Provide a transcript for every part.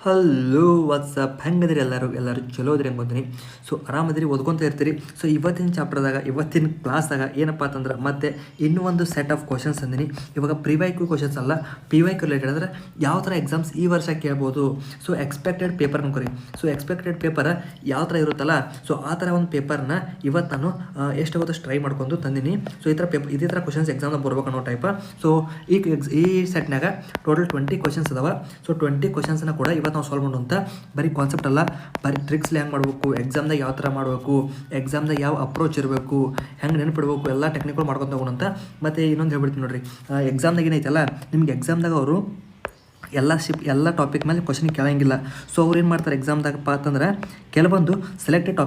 Hello WhatsApp ಹೆಂಗದಿರಿ ಎಲ್ಲರೂ ಚಲೋ ಅದ್ರಿ ಬಂದಿನಿ. ಸೊ ಆರಾಮದಿರಿ, ಓದ್ಕೊತ ಇರ್ತೀರಿ. ಸೊ ಇವತ್ತಿನ ಚಾಪ್ಟರ್ದಾಗ ಇವತ್ತಿನ ಕ್ಲಾಸ್ದಾಗ ಏನಪ್ಪ ಅಂತಂದ್ರೆ ಮತ್ತೆ ಇನ್ನೂ ಒಂದು ಸೆಟ್ ಆಫ್ ಕ್ವಶನ್ಸ್ ಅಂದಿನಿ. ಇವಾಗ ಪ್ರಿವೈಕ್ಯೂ ಕ್ವಶನ್ಸ್ ಅಲ್ಲ, PYQ ರಿಲೇಟೆಡ್ ಅಂದ್ರೆ ಯಾವ ಥರ ಎಕ್ಸಾಮ್ಸ್ ಈ ವರ್ಷ ಕೇಳ್ಬೋದು. ಸೊ ಎಕ್ಸ್ಪೆಕ್ಟೆಡ್ ಪೇಪರ್ ಅನ್ಕೋರಿ. ಸೊ ಎಕ್ಸ್ಪೆಕ್ಟೆಡ್ ಪೇಪರ್ ಯಾವ ಥರ ಇರುತ್ತಲ್ಲ, ಸೊ ಆ ಥರ ಒಂದು ಪೇಪರ್ನ ಇವತ್ತು ನಾನು ಎಷ್ಟಾಗುತ್ತೋ ಟ್ರೈ ಮಾಡ್ಕೊಂಡು ತಂದಿನಿ. ಸೊ ಈ ಥರ ಇದೇ ಥರ ಕ್ವಶನ್ಸ್ ಎಕ್ಸಾಮ್ದಾಗ ಬರ್ಬೇಕು ಅನ್ನೋ ಟೈಪ್. ಸೊ ಈ ಸೆಟ್ನಾಗ ಟೋಟಲ್ 20 ಕ್ವಶನ್ಸ್ ಅದಾವ. ಸೊ 20 ಕ್ವಶನ್ಸ್ನ ಕೂಡ ಇವತ್ತು ನಾವು ಸಾಲ್ವ್ ಮಾಡೋಂಥ ಬರೀ ಕಾನ್ಸೆಪ್ಟ್ ಅಲ್ಲ, ಬರೀ ಟ್ರಿಕ್ಸ್ಲಿ ಹೆಂಗೆ ಮಾಡಬೇಕು, ಎಕ್ಸಾಮ್ದಾಗ ಯಾವ ಥರ ಮಾಡಬೇಕು, ಎಕ್ಸಾಮ್ದಾಗ ಯಾವ ಅಪ್ರೋಚ್ ಇರಬೇಕು, ಹೆಂಗೆ ನೆನಪಿಡ್ಬೇಕು, ಎಲ್ಲ ಟೆಕ್ನಿಕಲ್ ಮಾಡ್ಕೊಂಡು ಹೋಗೋಣಂತ. ಮತ್ತು ಇನ್ನೊಂದು ಹೇಳ್ಬಿಡ್ತೀನಿ ನೋಡಿರಿ, ಎಕ್ಸಾಮ್ದಾಗ ಏನೈತಲ್ಲ, ನಿಮ್ಗೆ ಎಕ್ಸಾಮ್ದಾಗ ಅವರು ಎಲ್ಲ ಟಾಪಿಕ್ ಮೇಲೆ ಕ್ವಶನ್ ಕೇಳಂಗಿಲ್ಲ. ಸೊ ಅವ್ರು ಏನು ಮಾಡ್ತಾರೆ ಎಕ್ಸಾಮ್ದಾಗಪ್ಪ ಅಂತಂದ್ರೆ ಕೆಲವೊಂದು ಸೆಲೆಕ್ಟೆಡ್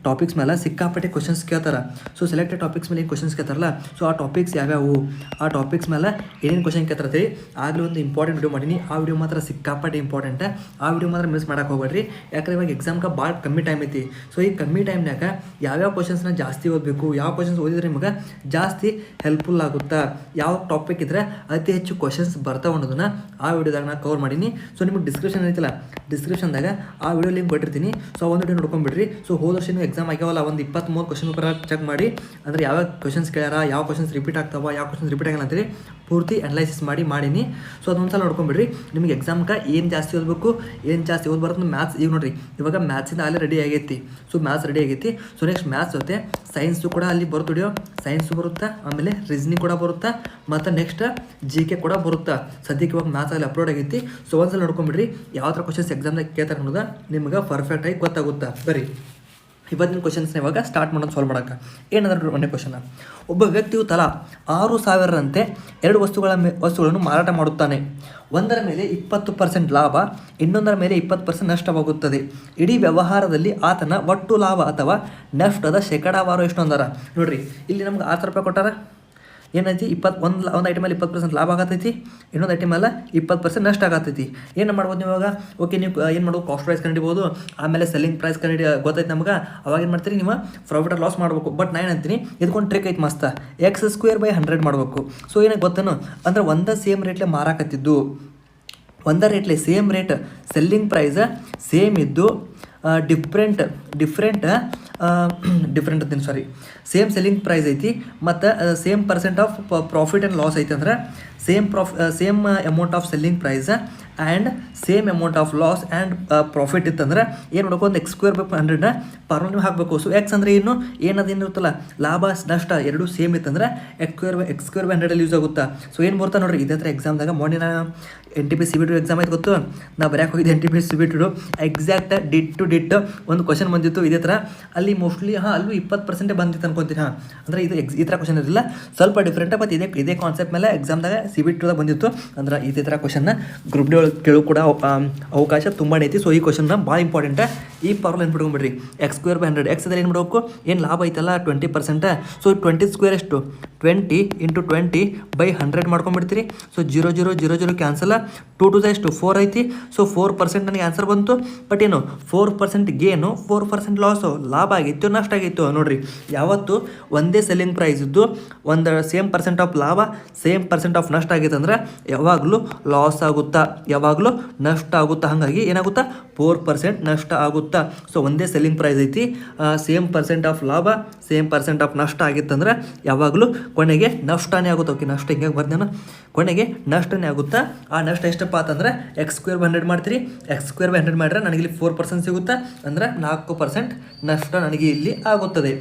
ಟಾಪಿಕ್ಸ್ ಮೇಲೆ ಸಿಕ್ಕಾಪಟ್ಟೆ ಕ್ವಶನ್ಸ್ ಕೇಳ್ತಾರೆ. ಸೊ ಸೆಲೆಕ್ಟೆಡ್ ಟಾಪಿಕ್ಸ್ ಮೇಲೆ ಏನು ಕ್ವಶನ್ಸ್ ಕೇಳ್ತಾರಲ್ಲ, ಸೊ ಆ ಟಾಪಿಕ್ಸ್ ಯಾವ್ಯಾವು, ಆ ಟಾಪಿಕ್ಸ್ ಮೇಲೆ ಏನೇನು ಕ್ವಶನ್ ಕೇಳ್ತಾರೆ ಆಗಲೇ ಒಂದು ಇಂಪಾರ್ಟೆಂಟ್ ವಿಡಿಯೋ ಮಾಡೀನಿ. ಆ ವಿಡಿಯೋ ಮಾತ್ರ ಸಿಕ್ಕಾಪಟ್ಟೆ ಇಂಪಾರ್ಟೆಂಟ್. ಆ ವಿಡಿಯೋ ಮಾತ್ರ ಮಿಸ್ ಮಾಡೋಕೆ ಹೋಗ್ಬೇಡ್ರಿ, ಯಾಕಂದ್ರೆ ಇವಾಗ ಎಕ್ಸಾಮ್ಗೆ ಭಾಳ ಕಮ್ಮಿ ಟೈಮ್ ಐತಿ. ಸೊ ಈ ಕಮ್ಮಿ ಟೈಮ್ನಾಗ ಯಾವ್ಯಾವ ಕ್ವಶನ್ಸ್ನ ಜಾಸ್ತಿ ಓದಬೇಕು, ಯಾವ ಕ್ವಶನ್ಸ್ ಓದಿದ್ರೆ ನಿಮಗೆ ಜಾಸ್ತಿ ಹೆಲ್ಪ್ಫುಲ್ ಆಗುತ್ತಾ, ಯಾವ ಟಾಪಿಕ್ ಇದ್ರೆ ಅತಿ ಹೆಚ್ಚು ಕ್ವಶನ್ಸ್ ಬರ್ತಾವೆ ಅನ್ನೋದನ್ನ ಆ ವಿಡಿಯೋದಾಗ ನಾನು ಕವರ್ ಮಾಡೀನಿ. ಸೊ ನಿಮಗೆ ಡಿಸ್ಕ್ರಿಪ್ಷನ್ ಐತಿಲ್ಲ, ಡಿಸ್ಕ್ರಿಪ್ಷನ್ದಾಗ ಆ ವಿಡಿಯೋ ಲಿಂಕ್ ಕೊಟ್ಟಿರ್ತೀನಿ. ಸೊ ಒಂದು ವಿಡಿಯೋ ನೋಡ್ಕೊಂಡ್ಬಿಡ್ರಿ. ಸೊ ಹೋದ ವರ್ಷ ನೀವು ಎಕ್ಸಾಮ್ ಆಗ್ಯಾವಲ್ಲ, ಒಂದು 23 ಕ್ವಶನ್ ಪೇಪರ್ ಚೆಕ್ ಮಾಡಿ, ಅಂದರೆ ಯಾವ ಕ್ವಶನ್ಸ್ ಕೇಳ್ಯಾರ, ಯಾವ ಕ್ವಶನ್ಸ್ ರಿಪೀಟ್ ಆಗ್ತಾವ, ಯಾವ ಕ್ವಶನ್ಸ್ ರಿಪೀಟ್ ಆಗಲ್ಲ ಅಂತೇಳಿ ಪೂರ್ತಿ ಅನಲೈಸಿಸ್ ಮಾಡೀನಿ. ಸೊ ಅದೊಂದು ಸಲ ನೋಡ್ಕೊಂಡ್ಬಿಡ್ರಿ. ನಿಮಗೆ ಎಕ್ಸಾಮ್ಗೆ ಏನು ಜಾಸ್ತಿ ಓದಬೇಕು, ಏನು ಜಾಸ್ತಿ ಓದ್ಬಾರ್ದು ಮ್ಯಾಥ್ಸ್. ಈಗ ನೋಡಿರಿ, ಇವಾಗ ಮ್ಯಾಥ್ಸಿಂದ ಅಲ್ಲಿ ರೆಡಿ ಆಗೈತಿ. ಸೊ ಮ್ಯಾಥ್ಸ್ ರೆಡಿ ಆಗೈತಿ. ಸೊ ನೆಕ್ಸ್ಟ್ ಮ್ಯಾಥ್ಸ್ ಜೊತೆ ಸೈನ್ಸು ಕೂಡ ಅಲ್ಲಿ ಬರುತ್ತೆ ವಿಡಿಯೋ, ಸೈನ್ಸು ಬರುತ್ತಾ, ಆಮೇಲೆ ರೀಸನಿಂಗ್ ಕೂಡ ಬರುತ್ತಾ, ಮತ್ತು ನೆಕ್ಸ್ಟ್ GK ಕೂಡ ಬರುತ್ತಾ. ಸದ್ಯಕ್ಕೆ ಇವಾಗ ಮ್ಯಾಥ್ಸ್ ಅಲ್ಲಿ ಅಪ್ಲೋಡ್ ಆಗೈತಿ. ಸೊ ಒಂದ್ಸಲ ನೋಡ್ಕೊಂಡ್ಬಿಡ್ರಿ, ಯಾವ ಥರ ಕ್ವಶನ್ಸ್ ಎಕ್ಸಾಮ್ದಾಗ ಕೇಳ್ತಾರೆ ಅನ್ನೋದು ನಿಮ್ಗೆ ಪರ್ಫೆಕ್ಟಾಗಿ ಗೊತ್ತಾಗುತ್ತಾ. ಬರೀ ಇವತ್ತಿನ ಕ್ವಶನ್ಸ್ನ ಇವಾಗ ಸ್ಟಾರ್ಟ್ ಮಾಡೋದು ಸಾಲ್ವ್ ಮಾಡೋಕೆ. ಏನಂದ್ರೆ ಒಂದೇ ಕ್ವಶನ್, ಒಬ್ಬ ವ್ಯಕ್ತಿಯು ತಲಾ 6,000ರಂತೆ 2 ವಸ್ತುಗಳನ್ನು ಮಾರಾಟ ಮಾಡುತ್ತಾನೆ. ಒಂದರ ಮೇಲೆ 20% ಲಾಭ, ಇನ್ನೊಂದರ ಮೇಲೆ 20% ನಷ್ಟವಾಗುತ್ತದೆ. ಇಡೀ ವ್ಯವಹಾರದಲ್ಲಿ ಆತನ ಒಟ್ಟು ಲಾಭ ಅಥವಾ ನಷ್ಟದ ಶೇಕಡಾವಾರು ಎಷ್ಟು ಅಂದಾರ. ನೋಡ್ರಿ, ಇಲ್ಲಿ ನಮ್ಗೆ 6,000 ರೂಪಾಯಿ ಕೊಟ್ಟಾರ. ಏನೈತಿ, ಒಂದು ಐಟಮ್ ಮೇಲೆ 20% ಲಾಭ ಆಗತೈತಿ, ಇನ್ನೊಂದು ಐಟಮ್ ಮೇಲೆ 20% ನಷ್ಟ ಆಗತೈತಿ. ಏನು ಮಾಡ್ಬೋದು ನೀವು ಇವಾಗ? ಓಕೆ, ನೀವು ಏನು ಮಾಡೋದು, ಕಾಸ್ಟ್ ಪ್ರೈಸ್ ಕಂಡಿಡ್ಬೋದು, ಆಮೇಲೆ ಸೆಲ್ಲಿಂಗ್ ಪ್ರೈಸ್ ಗೊತ್ತೈತೆ ನಮ್ಗೆ. ಅವಾಗ ಏನು ಮಾಡ್ತೀರಿ, ನೀವು ಪ್ರಾಫಿಟ್ ಆರ್ ಲಾಸ್ ಮಾಡಬೇಕು. ಬಟ್ ನಾನು ಅಂತೀನಿ, ಇದಕ್ಕೊಂದು ಟ್ರಿಕ್ ಐತೆ ಮಸ್ತ, x² / 100 ಮಾಡಬೇಕು. ಸೊ ಏನಾಗ ಗೊತ್ತೇನು ಅಂದ್ರೆ, ಒಂದೇ ಸೇಮ್ ರೇಟ್ಲೆ ಮಾರಾಕತ್ತಿದ್ದು, ಒಂದೇ ರೇಟ್ಲೆ same rate, selling price same ಇದ್ದು ಡಿಫ್ರೆಂಟ್ ಅಂತೀನಿ, ಸಾರಿ, ಸೇಮ್ ಸೆಲ್ಲಿಂಗ್ ಪ್ರೈಸ್ ಐತಿ, ಮತ್ತು same percent of profit and loss ಐತಿ. ಅಂದ್ರೆ same amount of selling price and same amount of loss and profit ಇತ್ತಂದ್ರೆ ಏನು ಮಾಡಬೇಕು, ಒಂದು x² / 100 ಪರ್ಮನೆಂಟ್ ನೀವು ಹಾಕಬೇಕು. ಸೊ ಎಕ್ಸ್ ಅಂದರೆ ಏನದೇನು ಇರುತ್ತಲ್ಲ, ಲಾಭ ನಷ್ಟ ಎರಡೂ ಸೇಮ್ ಇತ್ತಂದ್ರೆ x² / 100 ಯೂಸ್ ಆಗುತ್ತಾ. ಸೊ ಏನು ಬರ್ತಾ ನೋಡಿರಿ, ಇದೇ ಥರ ಎಕ್ಸಾಮ್ದಾಗ ಮೊನ್ನೆ ನಾನು NTPC CBT ಎಕ್ಸಾಮ್ ಆಯ್ತು ಗೊತ್ತು, ನಾ ಬರೆಯಕ್ಕೆ ಹೋಗಿದ್ದೆ NTPC CBT ಎಕ್ಸಾಕ್ಟ್ ಡಿಟ್ ಒಂದು ಕ್ವಶನ್ ಬಂದಿತ್ತು ಇದೇ ಥರ. ಅಲ್ಲಿ ಮೋಸ್ಟ್ಲಿ ಅಲ್ಲೂ 20% ಬಂದಿತ್ತು ಅನ್ಕೊಂತೀನಿ. ಅಂದರೆ ಇದು ಈ ಥರ ಕ್ವಶನ್ ಇರಲಿಲ್ಲ, ಸ್ವಲ್ಪ ಡಿಫ್ರೆಂಟ್. ಮತ್ತು ಇದೇ ಕಾನ್ಸೆಪ್ಟ್ ಮೇಲೆ ಎಕ್ಸಾಮ್ದಾಗ CBT ಬಂದಿತ್ತು. ಅಂದ್ರೆ ಇದೇ ಥರ ಕ್ವಶನ್ನ ಗ್ರೂಪ್ ಡಿ ಒಳಗೆ ಕೇಳೋ ಕೂಡ ಅವಕಾಶ ತುಂಬ ಐತಿ. ಸೊ ಈ ಕ್ವಶನ್ನ ಭಾಳ ಇಂಪಾರ್ಟೆಂಟ್. ಈ ಪವರ್ ಏನು ಬಿಟ್ಕೊಂಡ್ಬಿಡ್ರಿ, x² / 100. ಎಕ್ಸ್ ಅಂದರೆ ಏನು ಮಾಡಬೇಕು, ಏನು ಲಾಭ ಐತಲ್ಲ 20%. ಸೊ 20² ಎಷ್ಟು, 20 × 20 / 100 ಮಾಡ್ಕೊಂಡ್ಬಿಡ್ತೀರಿ. ಸೊ 0 0 0 0 ಕ್ಯಾನ್ಸಲ್, 2 2 ಎಷ್ಟು 4 ಐತಿ. ಸೊ 4% ನನಗೆ ಆನ್ಸರ್ ಬಂತು. ಬಟ್ ಏನು, 4% ಗೇನು, 4% ಲಾಸು, ಲಾಭ ಆಗಿತ್ತು ನಷ್ಟ ಆಗಿತ್ತು. ನೋಡಿರಿ, ಯಾವತ್ತು ಒಂದೇ ಸೆಲ್ಲಿಂಗ್ ಪ್ರೈಸ್ ಇದ್ದು ಒಂದು ಸೇಮ್ ಪರ್ಸೆಂಟ್ ಆಫ್ ಲಾಭ, ಸೇಮ್ ಪರ್ಸೆಂಟ್ ಆಫ್ ನಷ್ಟ ಆಗೈತೆ ಅಂದ್ರೆ ಯಾವಾಗಲೂ ಲಾಸ್ ಆಗುತ್ತಾ, ಯಾವಾಗಲೂ ನಷ್ಟ ಆಗುತ್ತಾ. ಹಾಗಾಗಿ ಏನಾಗುತ್ತಾ, 4% ನಷ್ಟ ಆಗುತ್ತಾ. ಸೊ ಒಂದೇ ಸೆಲ್ಲಿಂಗ್ ಪ್ರೈಸ್ ಐತಿ, ಸೇಮ್ ಪರ್ಸೆಂಟ್ ಆಫ್ ಲಾಭ, ಸೇಮ್ ಪರ್ಸೆಂಟ್ ಆಫ್ ನಷ್ಟ ಆಗಿತ್ತಂದ್ರೆ ಯಾವಾಗಲೂ ಕೊನೆಗೆ ನಷ್ಟನೇ ಆಗುತ್ತೆ. ಓಕೆ, ನಷ್ಟ ಹಿಂಗೆ ಬರ್ದೇನ, ಕೊನೆಗೆ ನಷ್ಟನೇ ಆಗುತ್ತಾ. ಆ ನಷ್ಟ ಎಷ್ಟಪ್ಪ ಅಂತಂದ್ರೆ x² / 100 ಮಾಡ್ತೀರಿ. x² / 100 ಮಾಡಿದ್ರೆ ನನಗೆ ಇಲ್ಲಿ 4% ಸಿಗುತ್ತಾ, ಅಂದ್ರೆ 4% ನಷ್ಟ ನನಗೆ ಇಲ್ಲಿ ಆಗುತ್ತದೆ.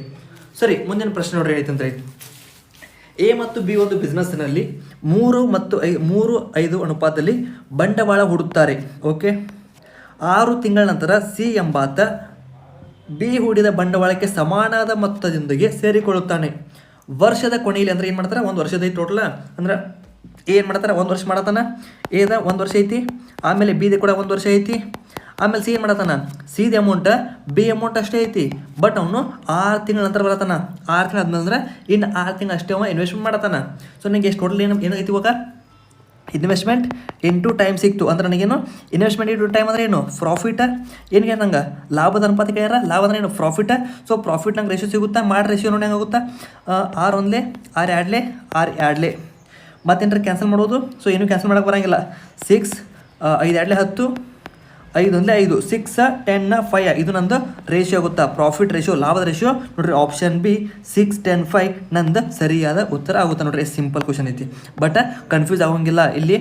ಸರಿ, ಮುಂದಿನ ಪ್ರಶ್ನೆ ನೋಡ್ರಿ, ಏನೈತಂದ್ರೆ A ಮತ್ತು B ಒಂದು ಬಿಸ್ನೆಸ್ನಲ್ಲಿ 3:5 ಅನುಪಾತದಲ್ಲಿ ಬಂಡವಾಳ ಹೂಡುತ್ತಾರೆ. ಓಕೆ, 6 ತಿಂಗಳ ನಂತರ C ಎಂಬಾತ B ಹೂಡಿದ ಬಂಡವಾಳಕ್ಕೆ ಸಮಾನವಾದ ಮೊತ್ತದೊಂದಿಗೆ ಸೇರಿಕೊಳ್ಳುತ್ತಾನೆ. ವರ್ಷದ ಕೊನೆಯಲ್ಲಿ, ಅಂದರೆ ಏನು ಮಾಡ್ತಾರೆ, 1 ವರ್ಷದ ಐತಿ ಟೋಟಲ್. ಅಂದ್ರೆ ಏನು ಮಾಡ್ತಾರೆ, 1 ವರ್ಷ ಮಾಡತ್ತಾನ. ಎದ 1 ವರ್ಷ ಐತಿ, ಆಮೇಲೆ B ಕೂಡ 1 ವರ್ಷ ಐತಿ, ಆಮೇಲೆ C ಏನು ಮಾಡತ್ತಾನ, C ಅಮೌಂಟ್ B ಅಮೌಂಟ್ ಅಷ್ಟೇ ಐತಿ. ಬಟ್ ಅವನು 6 ತಿಂಗಳ ನಂತರ ಬರತ್ತಾನ. 6 ತಿಂಗಳು ಆದ್ಮೇಲೆ ಅಂದ್ರೆ ಇನ್ನು 6 ತಿಂಗಳು ಅಷ್ಟೇ ಅವ ಇನ್ವೆಸ್ಟ್ಮೆಂಟ್ ಮಾಡತ್ತಾನ. ಸೊ ನನಗೆ ಎಷ್ಟು ಟೋಟಲ್ ಏನೈತಿ ಇವಾಗ, ಇನ್ವೆಸ್ಟ್ಮೆಂಟ್ ಇಂಟು ಟೈಮ್ ಸಿಕ್ತು. ಅಂದ್ರೆ ನನಗೇನು, ಇನ್ವೆಸ್ಟ್ಮೆಂಟ್ ಇಂಟು ಟೈಮ್ ಅಂದ್ರೆ ಏನು, ಪ್ರಾಫಿಟ್. ಏನಿಗೆ ನಂಗೆ ಲಾಭದ ಅನುಪಾತ ಕೇಳ್ಯಾರ, ಲಾಭ ಅಂದ್ರೆ ಏನು, ಪ್ರಾಫಿಟ್. ಸೊ ಪ್ರಾಫಿಟ್ ನಂಗೆ ರೇಷಿಯೋ ಸಿಗುತ್ತಾ, ಮಾಡಿ ರೇಷಿಯೋ ನೋಡಿ ಹೆಂಗಾಗುತ್ತಾ, 6 1 6 2 6 2 ಮತ್ತೇನಾರ ಕ್ಯಾನ್ಸಲ್ ಮಾಡ್ಬೋದು. ಸೊ ಏನು ಕ್ಯಾನ್ಸಲ್ ಮಾಡೋಕೆ ಬರೋಂಗಿಲ್ಲ. 6 5 2 10 5 1 5 6 10 5 ಇದು ನಂದು ರೇಷಿಯೋ ಆಗುತ್ತಾ, ಪ್ರಾಫಿಟ್ ರೇಷಿಯೋ, ಲಾಭದ ರೇಷಿಯೋ. ನೋಡ್ರಿ ಆಪ್ಷನ್ ಬಿ 6 10 5 ನಂದು ಸರಿಯಾದ ಉತ್ತರ ಆಗುತ್ತೆ ನೋಡ್ರಿ. ಸಿಂಪಲ್ ಕ್ವಶನ್ ಐತಿ, ಬಟ್ ಕನ್ಫ್ಯೂಸ್ ಆಗೋಂಗಿಲ್ಲ. ಇಲ್ಲಿ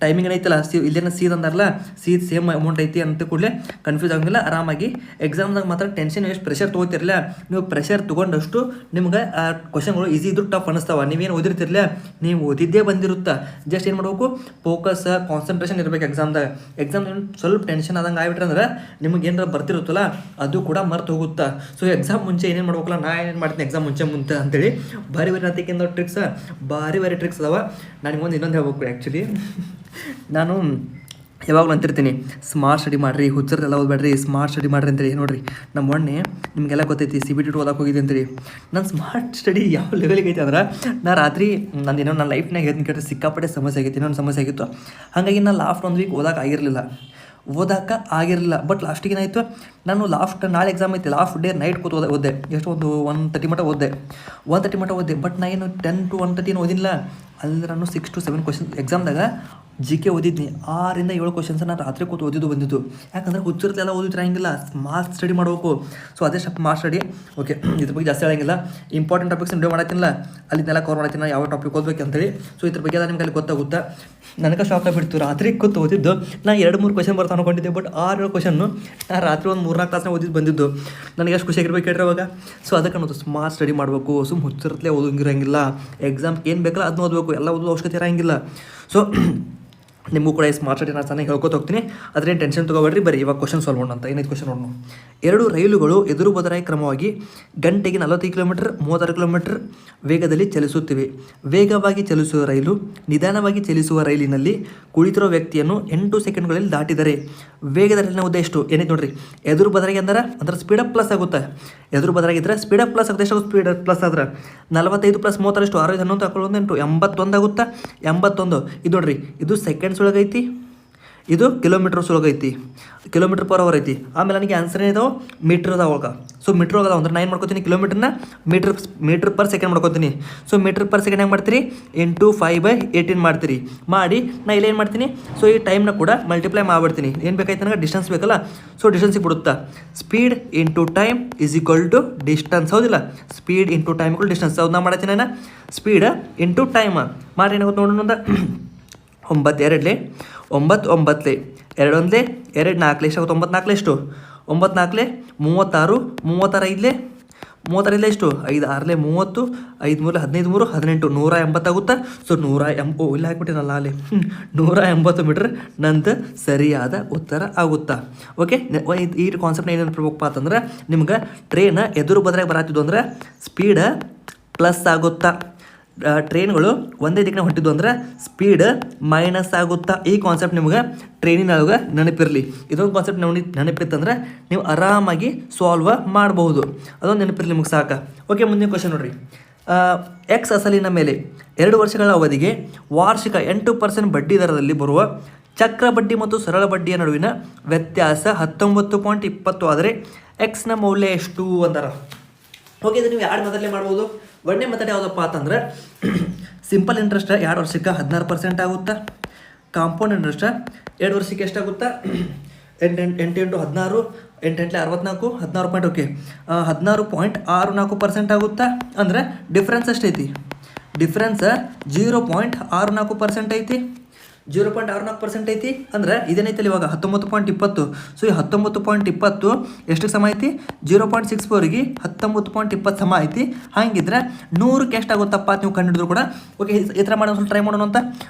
ಟೈಮಿಂಗ್ ಏನೈತಲ್ಲ, ಇಲ್ಲೇನ ಸಿ ಅಂದಾರಲ್ಲ, ಸಿ ಸೇಮ್ ಅಮೌಂಟ್ ಐತಿ ಅಂತ ಕೂಡಲೇ ಕನ್ಫ್ಯೂಸ್ ಆಗೋಂಗಿಲ್ಲ. ಆರಾಮಾಗಿ ಎಕ್ಸಾಮ್ದಾಗ ಮಾತ್ರ ಟೆನ್ಷನ್ ಎಷ್ಟು ಪ್ರೆಷರ್ ತೊಗೋತಿರಲಿಲ್ಲ. ನೀವು ಪ್ರೆಷರ್ ತೊಗೊಂಡಷ್ಟು ನಿಮ್ಗೆ ಆ ಕ್ವಶನ್ಗಳು ಈಸಿ ಇದ್ರು ಟಫ್ ಅನ್ನಿಸ್ತಾವ. ನೀವೇನು ಓದಿರ್ತಿರ್ಲಿಲ್ಲ, ನೀವು ಓದಿದ್ದೇ ಬಂದಿರುತ್ತಾ. ಜಸ್ಟ್ ಏನು ಮಾಡಬೇಕು, ಫೋಕಸ್ ಕಾನ್ಸಂಟ್ರೇಷನ್ ಇರಬೇಕು ಎಕ್ಸಾಮ್ದಾಗ. ಎಕ್ಸಾಮ್ ಸ್ವಲ್ಪ ಟೆನ್ಷನ್ ಆದಂಗೆ ಆಗ್ಬಿಟ್ರೆ ಅಂದ್ರೆ ನಿಮಗೆ ಏನಾರ ಬರ್ತಿರುತ್ತಲ್ಲ ಅದು ಕೂಡ ಮರ್ತು ಹೋಗುತ್ತಾ. ಸೊ ಎಕ್ಸಾಮ್ ಮುಂಚೆ ಏನೇನು ಮಾಡ್ಬೇಕಲ್ಲ, ನಾ ಏನೇನು ಮಾಡ್ತೀನಿ ಎಕ್ಸಾಮ್ ಮುಂಚೆ ಅಂತೇಳಿ ಭಾರಿ ನತಿಕಿಂದ ಟ್ರಿಕ್ಸ್, ಭಾರಿ ಟ್ರಿಕ್ಸ್ ಅದಾವ. ನನಗೊಂದು ಇನ್ನೊಂದು ಹೇಳ್ಬೇಕು. ಆ್ಯಕ್ಚುಲಿ ನಾನು ಯಾವಾಗಲೂ ಅಂತಿರ್ತೀನಿ, ಸ್ಮಾರ್ಟ್ ಸ್ಟಡಿ ಮಾಡಿರಿ, ಹುಚ್ಚರದೆಲ್ಲ ಓದ್ಬೇಡ್ರಿ, ಸ್ಮಾರ್ಟ್ ಸ್ಟಡಿ ಮಾಡಿರಿ ಅಂತೇಳಿ. ನೋಡಿರಿ ನಮ್ಮ ಮೊನ್ನೆ ನಿಮಗೆಲ್ಲ ಗೊತ್ತೈತಿ CBT ಓದಕ್ಕೆ ಹೋಗಿದ್ದೆ ಅಂತೇಳಿ. ನಾನು ಸ್ಮಾರ್ಟ್ ಸ್ಟಡಿ ಯಾವ ಲೆವೆಲಿಗೆ ಐತೆ ಅಂದ್ರೆ, ನಾ ರಾತ್ರಿ ನನ್ನ ಲೈಫ್ನಾಗ ಹೇಳ್ತೀನಿ ಕೇಳಿದ್ರೆ ಸಿಕ್ಕಾಪಟ್ಟೆ ಸಮಸ್ಯೆ ಆಗೈತಿ. ಇನ್ನೊಂದು ಸಮಸ್ಯೆ ಆಗಿತ್ತು. ಹಾಗಾಗಿ ನಾನು ಲಾಸ್ಟ್ 1 ವೀಕ್ ಓದಕ್ಕೆ ಆಗಿರಲಿಲ್ಲ. ಬಟ್ ಲಾಸ್ಟಿಗೆ ಏನಾಯಿತು, ನಾನು ನಾಳೆ ಎಕ್ಸಾಮ್ ಐತಿ, ಲಾಸ್ಟ್ ಡೇ ನೈಟ್ ಕೂತು ಓದ್ದೆ. ಎಷ್ಟು ಒಂದು 1:30 ಮಟ್ಟ ಓದ್ದೆ. 1:30 ಮಟ್ಟ ಓದ್ದೆ. ಬಟ್ ನಾ ಏನು 10 to 1:30 ಓದಿಲ್ಲ. ಅಲ್ಲಿ ನಾನು 6 to 7 ಕ್ವಶನ್ ಎಕ್ಸಾಮ್ದಾಗ GK ಓದಿದ್ನಿ. 6 ಇಂದ 7 ಕ್ವಶನ್ಸ್ ನಾನು ರಾತ್ರಿ ಕೂತು ಬಂದಿದ್ದು. ಯಾಕಂದ್ರೆ ಹುಚ್ಚಿರ್ಲೆಲ್ಲ ಓದಿರಂಗಿಲ್ಲ, ಸ್ಮಾರ್ಟ್ ಸ್ಟಡಿ ಮಾಡಬೇಕು. ಸೊ ಅದೇ ಸ್ಮಾರ್ಟ್ ಸ್ಟಡಿ. ಓಕೆ, ಇದ್ರ ಬಗ್ಗೆ ಜಾಸ್ತಿ ಹೇಳಂಗಿಲ್ಲ. ಇಂಪಾರ್ಟೆಂಟ್ ಟಾಪಿಕ್ಸ್ ವಿಡಿಯೋ ಮಾಡತ್ತಿಲ್ಲ, ಅಲ್ಲಿಂದೆಲ್ಲ ಕವರ್ ಮಾಡತ್ತೀನಿ ಯಾವ ಟಾಪಿಕ್ ಓದ್ಬೇಕು ಅಂತೇಳಿ. ಸೊ ಇದ್ರ ಬಗ್ಗೆ ಎಲ್ಲ ನಿಮ್ಗೆ ಅಲ್ಲಿ ಗೊತ್ತಾಗುತ್ತಾ. ನನಗೆ ಶಾಕ್ ಆಗಿಬಿಡ್ತು. ರಾತ್ರಿ ಕೂತು ಓದಿದ್ದು ನಾ 2-3 ಕ್ವಶನ್ ಬರ್ತಾ ಅನ್ಕೊಂಡಿದ್ದೆ. ಬಟ್ 6-7 ಕ್ವಶನ್ನು ನಾ ರಾತ್ರಿ ಒಂದು 3-4 ತಾಸನ್ನ ಬಂದಿದ್ದು. ನನಗೆ ಎಷ್ಟು ಖುಷಿ ಆಗಿರ್ಬೇಕು ಹೇಳ್ರಿ ಅವಾಗ. ಸೊ ಅದಕ್ಕೆ ಅನ್ನೋದು ಸ್ಮಾರ್ಟ್ ಸ್ಟಡಿ ಮಾಡಬೇಕು. ಸುಮ್ಮ ಹುಚ್ಚಿರತ್ಲೇ ಓದಂಗಿರಂಗಿಲ್ಲ. ಎಕ್ಸಾಮ್ಗೆ ಏನು ಬೇಕಲ್ಲ ಅದನ್ನ ಓದಬೇಕು, ಎಲ್ಲ ಓದೋ ಅವಶ್ಯಕತೆ ಇರೋಂಗಿಲ್ಲ. ಸೊ ನಿಮಗೂ ಕೂಡ ಈ ಸ್ಮಾರ್ಟ್ ಸ್ಟಡಿ ನಾನು ಚೆನ್ನಾಗಿ ಹೇಳ್ಕೊತ ಹೋಗ್ತೀನಿ. ಅದ್ರೇನು ಟೆನ್ಷನ್ ತೊಗೋಬೇಡ್ರಿ. ಬರೀ ಇವಾಗ ಕ್ವಶನ್ ಸಾಲ್ವ್ ಮಾಡೋಣ ಅಂತ. ಏನೈತೆ ಕ್ವಶನ್ ನೋಡೋಣ. 2 ರೈಲುಗಳು ಎದುರು ಬದಲಾಗಿ ಕ್ರಮವಾಗಿ ಗಂಟೆಗೆ 40 ಕಿಲೋಮೀಟರ್ 36 ಕಿಲೋಮೀಟರ್ ವೇಗದಲ್ಲಿ ಚಲಿಸುತ್ತಿವೆ. ವೇಗವಾಗಿ ಚಲಿಸುವ ರೈಲು ನಿಧಾನವಾಗಿ ಚಲಿಸುವ ರೈಲಿನಲ್ಲಿ ಕುಳಿತಿರೋ ವ್ಯಕ್ತಿಯನ್ನು 8 ಸೆಕೆಂಡ್ಗಳಲ್ಲಿ ದಾಟಿದರೆ ವೇಗದ ರೈಲಿನ ಉದ್ದ ಎಷ್ಟು? ಏನೈತೆ ನೋಡ್ರಿ. ಎದುರು ಬದಲಾಗಿ ಅಂದ್ರೆ ಸ್ಪೀಡಪ್ ಪ್ಲಸ್ ಆಗುತ್ತೆ. ಎದುರು ಬದಲಾಗಿದ್ದರೆ ಸ್ಪೀಡಪ್ ಪ್ಲಸ್ ಆಗುತ್ತೆ. ಎಷ್ಟು ಸ್ಪೀಡ್ ಪ್ಲಸ್ ಆದ್ರೆ 45 + 36 ಎಷ್ಟು? 6 11 ತಗೊಳ್ಳೋದು 81 ಆಗುತ್ತಾ. 81 ಇದು ನೋಡ್ರಿ, ಇದು ಸೆಕೆಂಡ್ಸ್ ಒಳಗೈತಿ, ಇದು ಕಿಲೋಮೀಟರ್ಸ್ ಒಳಗೈತಿ, ಕಿಲೋಮೀಟರ್ ಪರ್ ಅವರ್ ಐತಿ. ಆಮೇಲೆ ನನಗೆ ಆನ್ಸರ್ ಏನಿದಾವೆ ಮೀಟ್ರ್ ಅದಾಗ. ಸೊ ಮೀಟ್ರ್ ಹೋಗದ ಅಂದ್ರೆ ನಾನು ಏನು ಮಾಡ್ಕೊತೀನಿ, ಕಿಲೋಮೀಟರ್ನ ಮೀಟ್ರ್ ಪರ್ ಸೆಕೆಂಡ್ ಮಾಡ್ಕೊತೀನಿ. ಸೊ ಮೀಟ್ರ್ ಪರ್ ಸೆಕೆಂಡ್ ಹೆಂಗೆ ಮಾಡ್ತೀರಿ, ಇಂಟು 5/18 ಮಾಡ್ತೀರಿ. ಮಾಡಿ ನಾ ಇಲ್ಲಿ ಏನು ಮಾಡ್ತೀನಿ, ಸೊ ಈ ಟೈಮ್ನ ಕೂಡ ಮಲ್ಟಿಪ್ಲೈ ಮಾಡಿಬಿಡ್ತೀನಿ. ಏನು ಬೇಕಾಯ್ತು ನನಗೆ, ಡಿಸ್ಟೆನ್ಸ್ ಬೇಕಲ್ಲ. ಸೊ ಡಿಸ್ಟೆನ್ಸಿಗೆ ಬಿಡುತ್ತಾ. Speed into time is equal to distance. ಹೌದಿಲ್ಲ, speed into time equal distance. ಹೌದು, ನಾ ಮಾಡ್ತೀನಿ ನಾನು ಸ್ಪೀಡ್ ಇಂಟು ಟೈಮ್ ಮಾಡಿ ಏನಾಗುತ್ತೆ ನೋಡೋಣ. 9 2 9 9 2 1 2 4 ಎಷ್ಟು ಆಗುತ್ತೆ? 9 4 ಎಷ್ಟು? 9 4 36 36 35 ಎಷ್ಟು? 5 6 30 5 3 15 3 18 180 ಆಗುತ್ತಾ. ಸೊ 180 ಇಲ್ಲ ಹಾಕ್ಬಿಟ್ಟಿನಲ್ಲ ಅಲ್ಲಿ 180 ಮೀಟ್ರ್ ನಂದು ಸರಿಯಾದ ಉತ್ತರ ಆಗುತ್ತಾ. ಓಕೆ, ಈ ಕಾನ್ಸೆಪ್ಟ್ನ ಏನೇನು ಬರ್ಬೇಕಪ್ಪ ಅಂತಂದ್ರೆ, ನಿಮ್ಗೆ ಟ್ರೈನ್ ಎದುರು ಬದಲಾಗಿ ಬರತ್ತಿದ್ದು ಅಂದ್ರೆ ಸ್ಪೀಡ್ ಪ್ಲಸ್ ಆಗುತ್ತಾ. ಟ್ರೈನ್ಗಳು ಒಂದೇ ದಿಕ್ಕಿನ ಹೊಂಟಿದ್ದು ಅಂದ್ರೆ ಸ್ಪೀಡ್ ಮೈನಸ್ ಆಗುತ್ತಾ. ಈ ಕಾನ್ಸೆಪ್ಟ್ ನಿಮ್ಗೆ ಟ್ರೈನಿನೊಳಗೆ ನೆನಪಿರಲಿ. ಇದೊಂದು ಕಾನ್ಸೆಪ್ಟ್ ನೆನಪಿತ್ತಂದ್ರೆ ನೀವು ಆರಾಮಾಗಿ ಸಾಲ್ವ್ ಮಾಡಬಹುದು. ಅದೊಂದು ನೆನಪಿರಲಿ ನಿಮ್ಗೆ ಸಾಕು. ಓಕೆ, ಮುಂದಿನ ಕ್ವಶನ್ ನೋಡ್ರಿ. ಎಕ್ಸ್ ಅಸಲಿನ ಮೇಲೆ 2 ವರ್ಷಗಳ ಅವಧಿಗೆ ವಾರ್ಷಿಕ 8% ಬಡ್ಡಿ ದರದಲ್ಲಿ ಬರುವ ಚಕ್ರ ಬಡ್ಡಿ ಮತ್ತು ಸರಳ ಬಡ್ಡಿಯ ನಡುವಿನ ವ್ಯತ್ಯಾಸ 19.20 ಆದರೆ ಎಕ್ಸ್ನ ಮೌಲ್ಯ ಎಷ್ಟು ಅಂತಾರ. ಓಕೆ, ಇದು ನೀವು 2 ಮೆಥಡಲ್ಲೇ ಮಾಡ್ಬೋದು. ಒಂದನೇ ಮೆಥಡ್ ಯಾವುದಪ್ಪ ಅಂತಂದ್ರೆ, ಸಿಂಪಲ್ ಇಂಟ್ರೆಸ್ಟ್ 2 ವರ್ಷಕ್ಕೆ 16% ಆಗುತ್ತಾ. ಕಾಂಪೌಂಡ್ ಇಂಟ್ರೆಸ್ಟ್ 2 ವರ್ಷಕ್ಕೆ ಎಷ್ಟಾಗುತ್ತಾ? 8 × 16 8 × 64 16 ಪಾಯಿಂಟ್. ಓಕೆ, 16.64% ಆಗುತ್ತಾ. ಅಂದರೆ ಡಿಫ್ರೆನ್ಸ್ ಎಷ್ಟೈತಿ? ಡಿಫ್ರೆನ್ಸ್ 0.64% ಐತಿ. 0.64% ಐತಿ. ಅಂದ್ರೆ ಇದೇನೈತಲ್ಲ ಇವಾಗ 19.20. ಸೊ ಈ 19.20 ಎಷ್ಟಕ್ಕೆ ಸಮ ಐತಿ? 0.64ಗೆ 19.20 ಸಮ ಐತಿ. ಹಾಗಿದ್ರೆ 100ಕ್ಕೆ ಎಷ್ಟಾಗುತ್ತಪ್ಪ ನೀವು ಕಂಡುಹಿಡಿದ್ರು ಕೂಡ. ಓಕೆ, ಈ ಥರ ಮಾಡೋಣ, ಸ್ವಲ್ಪ ಟ್ರೈ ಮಾಡೋಣ ಅಂತ.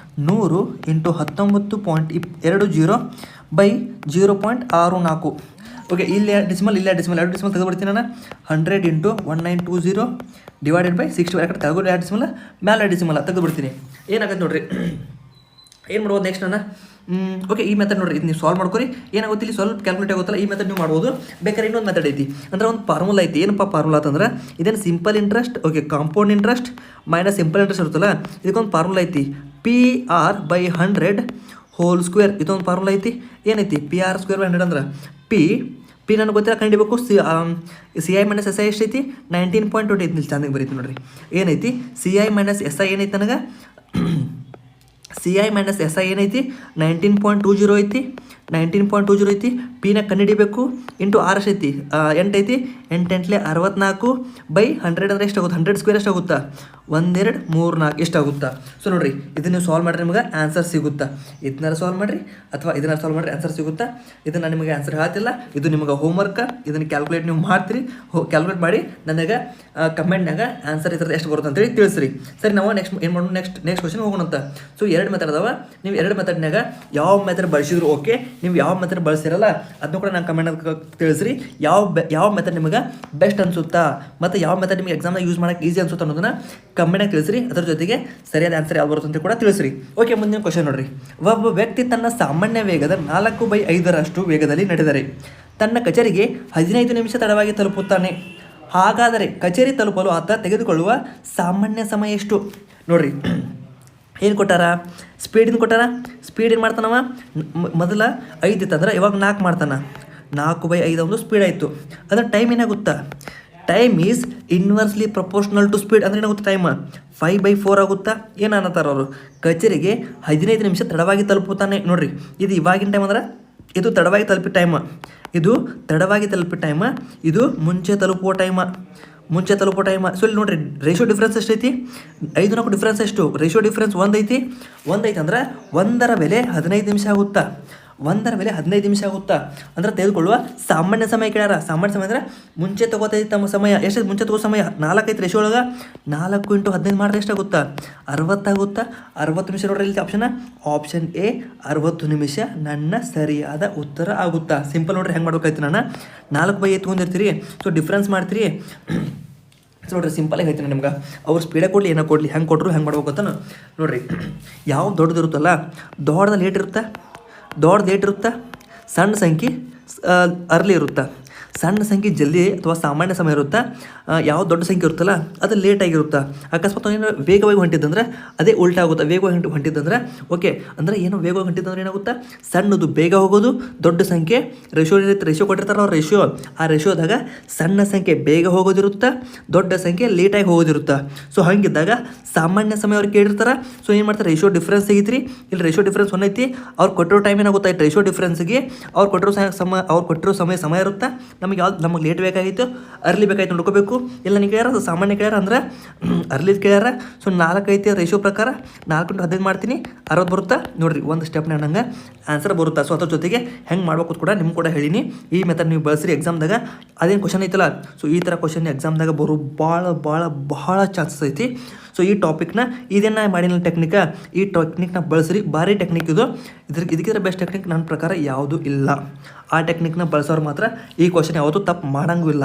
100 × 19.20/0.64. ಓಕೆ, ಇಲ್ಲೇ ಡಿಸಿಮಲ್ 2 ಡಿಸಿಮಲ್ ತೆಗೆದುಬಿಡ್ತೀನಿ ನಾನು. 100 × 1920 /60. ಯಾಕಂದ್ರೆ ತೆಗೆದು 2 ಡಿಸಿಮಲ್ ಮೇಲೆ ಡಿಸಿಮಲ್ ತೆಗೆದುಬಿಡ್ತೀನಿ. ಏನಾಗುತ್ತೆ ನೋಡ್ರಿ. ಏನು ಮಾಡ್ಬೋದು ನೆಕ್ಸ್ಟ್ ನಾನು. ಓಕೆ, ಈ ಮೆಥಡ್ ನೋಡಿರಿ, ಇದು ನೀವು ಸಾಲ್ವ್ ಮಾಡ್ಕೊರಿ. ಏನಾಗುತ್ತೆ ಇಲ್ಲಿ ಸ್ವಲ್ಪ ಕ್ಯಾಲ್ಕುಲೇಟ್ ಆಗುತ್ತಲ್ಲ, ಈ ಮೆಥಡ್ ನೀವು ಮಾಡ್ಬೋದು. ಬೇಕಾದ್ರೆ ಇನ್ನೊಂದು ಮೆಥಡ್ ಐತಿ, ಅಂದರೆ ಒಂದು ಫಾರ್ಮುಲಾ ಐತಿ. ಏನಪ್ಪ ಫಾರ್ಮುಲಾ ಅಂತಂದ್ರೆ, ಇದೇನು simple interest, okay, compound interest minus simple interest ಇರುತ್ತಲ್ಲ, ಇದಕ್ಕೊಂದು ಫಾರ್ಮುಲಾ ಐತಿ. PR/100 whole square. ಇದೊಂದು ಫಾರ್ಮುಲಾ ಐತಿ. ಏನೈತಿ? PR² ಅಂದ್ರೆ ಪಿ ನನಗೆ ಗೊತ್ತಿಲ್ಲ, ಕಂಡಿಬೇಕು. CI - SI ಎಷ್ಟೈತಿ? 19.20 ಐತಿ. ಚಂದಾಗಿ ಬರೀತಿ ನೋಡ್ರಿ. ಏನೈತಿ? CI - SI ಏನೈತಿ ನನಗೆ C I minus S I ಏನೈತಿ 19.20 ಐತಿ 19.20 ಐತಿ. ಪಿನ ಕಂಡುಹಿಡಿಬೇಕು ಇಂಟು ಆರ್ ಎಷ್ಟೈತಿ 8 ಐತಿ. 8 64 ಬೈ 100 ಅಂದರೆ ಎಷ್ಟಾಗುತ್ತೆ 100 ಸ್ಕ್ವೇರ್ ಎಷ್ಟಾಗುತ್ತಾ 1 2 3 4 ಎಷ್ಟಾಗುತ್ತಾ. ಸೊ ನೋಡಿರಿ ಇದನ್ನು ನೀವು ಸಾಲ್ವ್ ಮಾಡಿರಿ ನಿಮಗೆ ಆನ್ಸರ್ ಸಿಗುತ್ತಾ. ಇದನ್ನಾರ ಸಾಲ್ವ್ ಮಾಡಿರಿ ಅಥವಾ ಇದನ್ನ ಸಾಲ್ವ್ ಮಾಡಿರಿ ಆನ್ಸರ್ ಸಿಗುತ್ತಾ. ಇದನ್ನು ನಿಮಗೆ ಆನ್ಸರ್ ಹೇಳ್ತಿಲ್ಲ, ಇದು ನಿಮಗೆ ಹೋಮ್ವರ್ಕ್. ಇದನ್ನು ಕ್ಯಾಲ್ಕುಲೇಟ್ ನೀವು ಮಾಡ್ತೀರಿ, ಕ್ಯಾಲ್ಕುಲೇಟ್ ಮಾಡಿ ನನಗೆ ಕಮೆಂಟ್ನಾಗ ಆನ್ಸರ್ ಇದ್ರದ್ದು ಎಷ್ಟು ಬರುತ್ತೆ ಅಂತೇಳಿ ತಿಳಿಸ್ರಿ. ಸರಿ, ನಾವು ನೆಕ್ಸ್ಟ್ ಏನು ಮಾಡೋಣ, ನೆಕ್ಸ್ಟ್ ಕ್ವಶನ್ ಹೋಗೋಣ ಅಂತ. ಸೊ 2 ಮೆಥಡ್ ಅದಾವ. ನೀವು 2 ಮೆಥಡ್ನಾಗ ಯಾವ ಮೆಥಡ್ ಬಳಸಿದ್ರು ಓಕೆ, ನೀವು ಯಾವ ಮೆಥಡ್ ಬಳಸಿರಲ್ಲ ಅದನ್ನು ಕೂಡ ನಾನು ಕಮೆಂಟ್ ತಿಳಿಸ್ರಿ. ಯಾವ ಮೆಥಡ್ ನಿಮಗೆ ಬೆಸ್ಟ್ ಅನ್ಸುತ್ತಾ ಮತ್ತು ಯಾವ ಮೆಥಡ್ ನಿಮಗೆ ಎಕ್ಸಾಮ್ನಾಗ ಯೂಸ್ ಮಾಡೋಕ್ಕೆ ಈಸಿ ಅನ್ಸುತ್ತಾ ಅನ್ನೋದನ್ನ ಕಮೆಂಟಾಗಿ ತಿಳಿಸ್ರಿ. ಅದರ ಜೊತೆಗೆ ಸರಿಯಾದ ಆನ್ಸರ್ ಯಾವ್ದು ಬರುತ್ತೆ ಅಂತ ಕೂಡ ತಿಳಿಸ್ರಿ. ಓಕೆ, ಮುಂದಿನ ಕ್ವಶನ್ ನೋಡ್ರಿ. ಒಬ್ಬ ವ್ಯಕ್ತಿ ತನ್ನ ಸಾಮಾನ್ಯ ವೇಗದ 4/5 ವೇಗದಲ್ಲಿ ನಡೆದರೆ ತನ್ನ ಕಚೇರಿಗೆ 15 ನಿಮಿಷ ತಡವಾಗಿ ತಲುಪುತ್ತಾನೆ. ಹಾಗಾದರೆ ಕಚೇರಿ ತಲುಪಲು ಆತ ತೆಗೆದುಕೊಳ್ಳುವ ಸಾಮಾನ್ಯ ಸಮಯ ಎಷ್ಟು? ನೋಡ್ರಿ, ಏನು ಕೊಟ್ಟಾರ? ಸ್ಪೀಡಿನ ಕೊಟ್ಟಾರ. ಸ್ಪೀಡ್ ಏನು ಮಾಡ್ತಾನವ? ಮೊದಲ 5 ಇತ್ತಂದ್ರೆ ಇವಾಗ 4 ಮಾಡ್ತಾನೆ. 4/5 ಒಂದು ಸ್ಪೀಡ್ ಆಯಿತು. ಅದರ ಟೈಮ್ ಏನಾಗುತ್ತಾ? Time is inversely proportional to speed. ಅಂದರೆ ಏನಾಗುತ್ತೆ? ಟೈಮ್ 5/4 ಆಗುತ್ತಾ? ಏನು ಅನ್ನತ್ತಾರ ಅವರು? ಕಚೇರಿಗೆ 15 ನಿಮಿಷ ತಡವಾಗಿ ತಲುಪುತ್ತಾನೆ. ನೋಡಿರಿ, ಇದು ಇವಾಗಿನ ಟೈಮ್ ಅಂದ್ರೆ ಇದು ತಡವಾಗಿ ತಲುಪಿ ಟೈಮ್, ಇದು ತಡವಾಗಿ ತಲುಪಿ ಟೈಮ್, ಇದು ಮುಂಚೆ ತಲುಪುವ ಟೈಮ್. ಸೊ ಇಲ್ಲಿ ನೋಡಿರಿ ರೇಷಿಯೋ ಡಿಫ್ರೆನ್ಸ್ ಎಷ್ಟೈತಿ? 5-4 ಡಿಫ್ರೆನ್ಸ್ ಎಷ್ಟು? ರೇಷಿಯೋ ಡಿಫ್ರೆನ್ಸ್ 1 ಐತಿ. 1 ಐತಿ ಅಂದ್ರೆ 1ರ ಬೆಲೆ 15 ನಿಮಿಷ ಆಗುತ್ತಾ? 1ರ ಬೆಲೆ 15 ನಿಮಿಷ ಆಗುತ್ತಾ? ಅಂದ್ರೆ ತೆಗೆದುಕೊಳ್ಳುವ ಸಾಮಾನ್ಯ ಸಮಯ ಕೇಳ್ಯಾರ. ಸಾಮಾನ್ಯ ಸಮಯ ಅಂದರೆ ಮುಂಚೆ ತಗೋತೈತಿ ತಮ್ಮ ಸಮಯ. ಎಷ್ಟೈತೆ ಮುಂಚೆ ತಗೋ ಸಮಯ? 4 ಐತಿ ರೇಷಿಯೋ ಒಳಗೆ. 4 × 15 ಮಾಡಿದ್ರೆ ಎಷ್ಟಾಗುತ್ತಾ? 60 ಆಗುತ್ತಾ? 60 ನಿಮಿಷ. ನೋಡ್ರಿ ಇಲ್ಲಿ ಆಪ್ಷನ್ ಎ 60 ನಿಮಿಷ ನನ್ನ ಸರಿಯಾದ ಉತ್ತರ ಆಗುತ್ತಾ. ಸಿಂಪಲ್ ನೋಡ್ರಿ ಹೆಂಗೆ ಮಾಡ್ಬೇಕಾಯ್ತು. ನಾನು 4/5 ತೊಗೊಂಡಿರ್ತೀರಿ. ಸೊ ಡಿಫ್ರೆನ್ಸ್ ಮಾಡ್ತೀರಿ. ಸೊ ನೋಡ್ರಿ ಸಿಂಪಲಾಗಿ ಹೇಳ್ತೀನಿ ನಿಮ್ಗೆ. ಅವ್ರು ಸ್ಪೀಡಾಗಿ ಕೊಡಲಿ ಏನೋ ಕೊಡಲಿ, ಹೆಂಗೆ ಕೊಟ್ಟರು ಹೆಂಗೆ ಮಾಡ್ಬೇಕು ಅಂತ ನೋಡ್ರಿ. ಯಾವ ದೊಡ್ಡದು ಇರುತ್ತಲ್ಲ, ದೊಡ್ಡದ ಲೇಟ್ ಇರುತ್ತಾ? ದೊಡ್ಡದು ಲೇಟ್ ಇರುತ್ತಾ? ಸಣ್ಣ ಸಂಖ್ಯೆ ಅರ್ಲಿ ಇರುತ್ತಾ? ಸಣ್ಣ ಸಂಖ್ಯೆ ಜಲ್ದಿ ಅಥವಾ ಸಾಮಾನ್ಯ ಸಮಯ ಇರುತ್ತಾ? ಯಾವ ದೊಡ್ಡ ಸಂಖ್ಯೆ ಇರುತ್ತಲ್ಲ ಅದು ಲೇಟಾಗಿರುತ್ತಾ? ಅಕಸ್ಮಾತ್ ಏನೋ ವೇಗವಾಗಿ ಹೊಂಟಿದ್ದಂದ್ರೆ ಅದೇ ಉಲ್ಟಾ ಆಗುತ್ತೆ. ವೇಗವಾಗಿ ಹೊಂಟಿದ್ದಂದ್ರೆ ಓಕೆ, ಅಂದರೆ ಏನೋ ವೇಗವಾಗಿ ಹೊಂಟಿದ್ದಂದ್ರೆ ಏನಾಗುತ್ತಾ? ಸಣ್ಣದು ಬೇಗ ಹೋಗೋದು, ದೊಡ್ಡ ಸಂಖ್ಯೆ ರೇಷಿಯೋ ಕೊಟ್ಟಿರ್ತಾರೆ ಅವ್ರು ರೇಷಿಯೋ. ಆ ರೇಷಿಯೋದಾಗ ಸಣ್ಣ ಸಂಖ್ಯೆ ಬೇಗ ಹೋಗೋದಿರುತ್ತಾ, ದೊಡ್ಡ ಸಂಖ್ಯೆ ಲೇಟಾಗಿ ಹೋಗೋದಿರುತ್ತಾ. ಸೊ ಹಾಗಿದ್ದಾಗ ಸಾಮಾನ್ಯ ಸಮಯ ಅವ್ರು ಕೇಳಿರ್ತಾರೆ. ಸೊ ಏನು ಮಾಡ್ತಾರೆ? ರೇಷಿಯೋ ಡಿಫ್ರೆನ್ಸ್ ತೆಗಿತ್ರಿ. ಇಲ್ಲಿ ರೇಷಿಯೋ ಡಿಫ್ರೆನ್ಸ್ 1 ಐತಿ. ಅವ್ರು ಕೊಟ್ಟಿರೋ ಟೈಮ್ ಏನಾಗುತ್ತೆ? ರೇಷಿಯೋ ಡಿಫ್ರೆನ್ಸ್ಗೆ ಅವ್ರು ಕೊಟ್ಟಿರೋ ಸಮಯ ಇರುತ್ತಾ? ನಮಗೆ ಲೇಟ್ ಬೇಕಾಗಿತ್ತು, ಅರ್ಲಿ ಬೇಕಾಯ್ತು ನೋಡ್ಕೋಬೇಕು. ಇಲ್ಲ ನೀವು ಕೇಳ್ಯಾರ ಸಾಮಾನ್ಯ ಕೇಳ್ಯಾರ ಅಂದ್ರೆ ಅರ್ಲಿದು ಕೇಳ್ಯಾರ. ಸೊ 4 ಐತಿ ರೇಷಿಯೋ ಪ್ರಕಾರ. 4 × 15 ಮಾಡ್ತೀನಿ, 60 ಬರುತ್ತಾ? ನೋಡಿರಿ ಒಂದು ಸ್ಟೆಪ್ನ ನಂಗೆ ಆನ್ಸರ್ ಬರುತ್ತಾ. ಸೊ ಅದ್ರ ಜೊತೆಗೆ ಹೆಂಗೆ ಮಾಡ್ಬೇಕು ಕೂಡ ನಿಮ್ಗೆ ಕೂಡ ಹೇಳಿನಿ. ಈ ಮೆಥಡ್ ನೀವು ಬಳಸ್ರಿ ಎಕ್ಸಾಮ್ದಾಗ. ಅದೇನು ಕ್ವಶನ್ ಐತಲ್ಲ, ಸೊ ಈ ಥರ ಕ್ವಶನ್ ಎಕ್ಸಾಮ್ದಾಗ ಬರೋ ಭಾಳ ಚಾನ್ಸಸ್ ಐತಿ. ಸೊ ಈ ಟಾಪಿಕ್ನ ಇದನ್ನು ಮಾಡಿನ ಈ ಟೆಕ್ನಿಕ್ನ ಬಳಸ್ರಿ. ಭಾರಿ ಟೆಕ್ನಿಕ್ ಇದು. ಇದಕ್ಕಿಂತ ಬೆಸ್ಟ್ ಟೆಕ್ನಿಕ್ ನನ್ನ ಪ್ರಕಾರ ಯಾವುದೂ ಇಲ್ಲ. ಆ ಟೆಕ್ನಿಕ್ನ ಬಳಸೋರು ಮಾತ್ರ ಈ ಕ್ವಶನ್ ಯಾವತ್ತೂ ತಪ್ಪು ಮಾಡಂಗೂ ಇಲ್ಲ.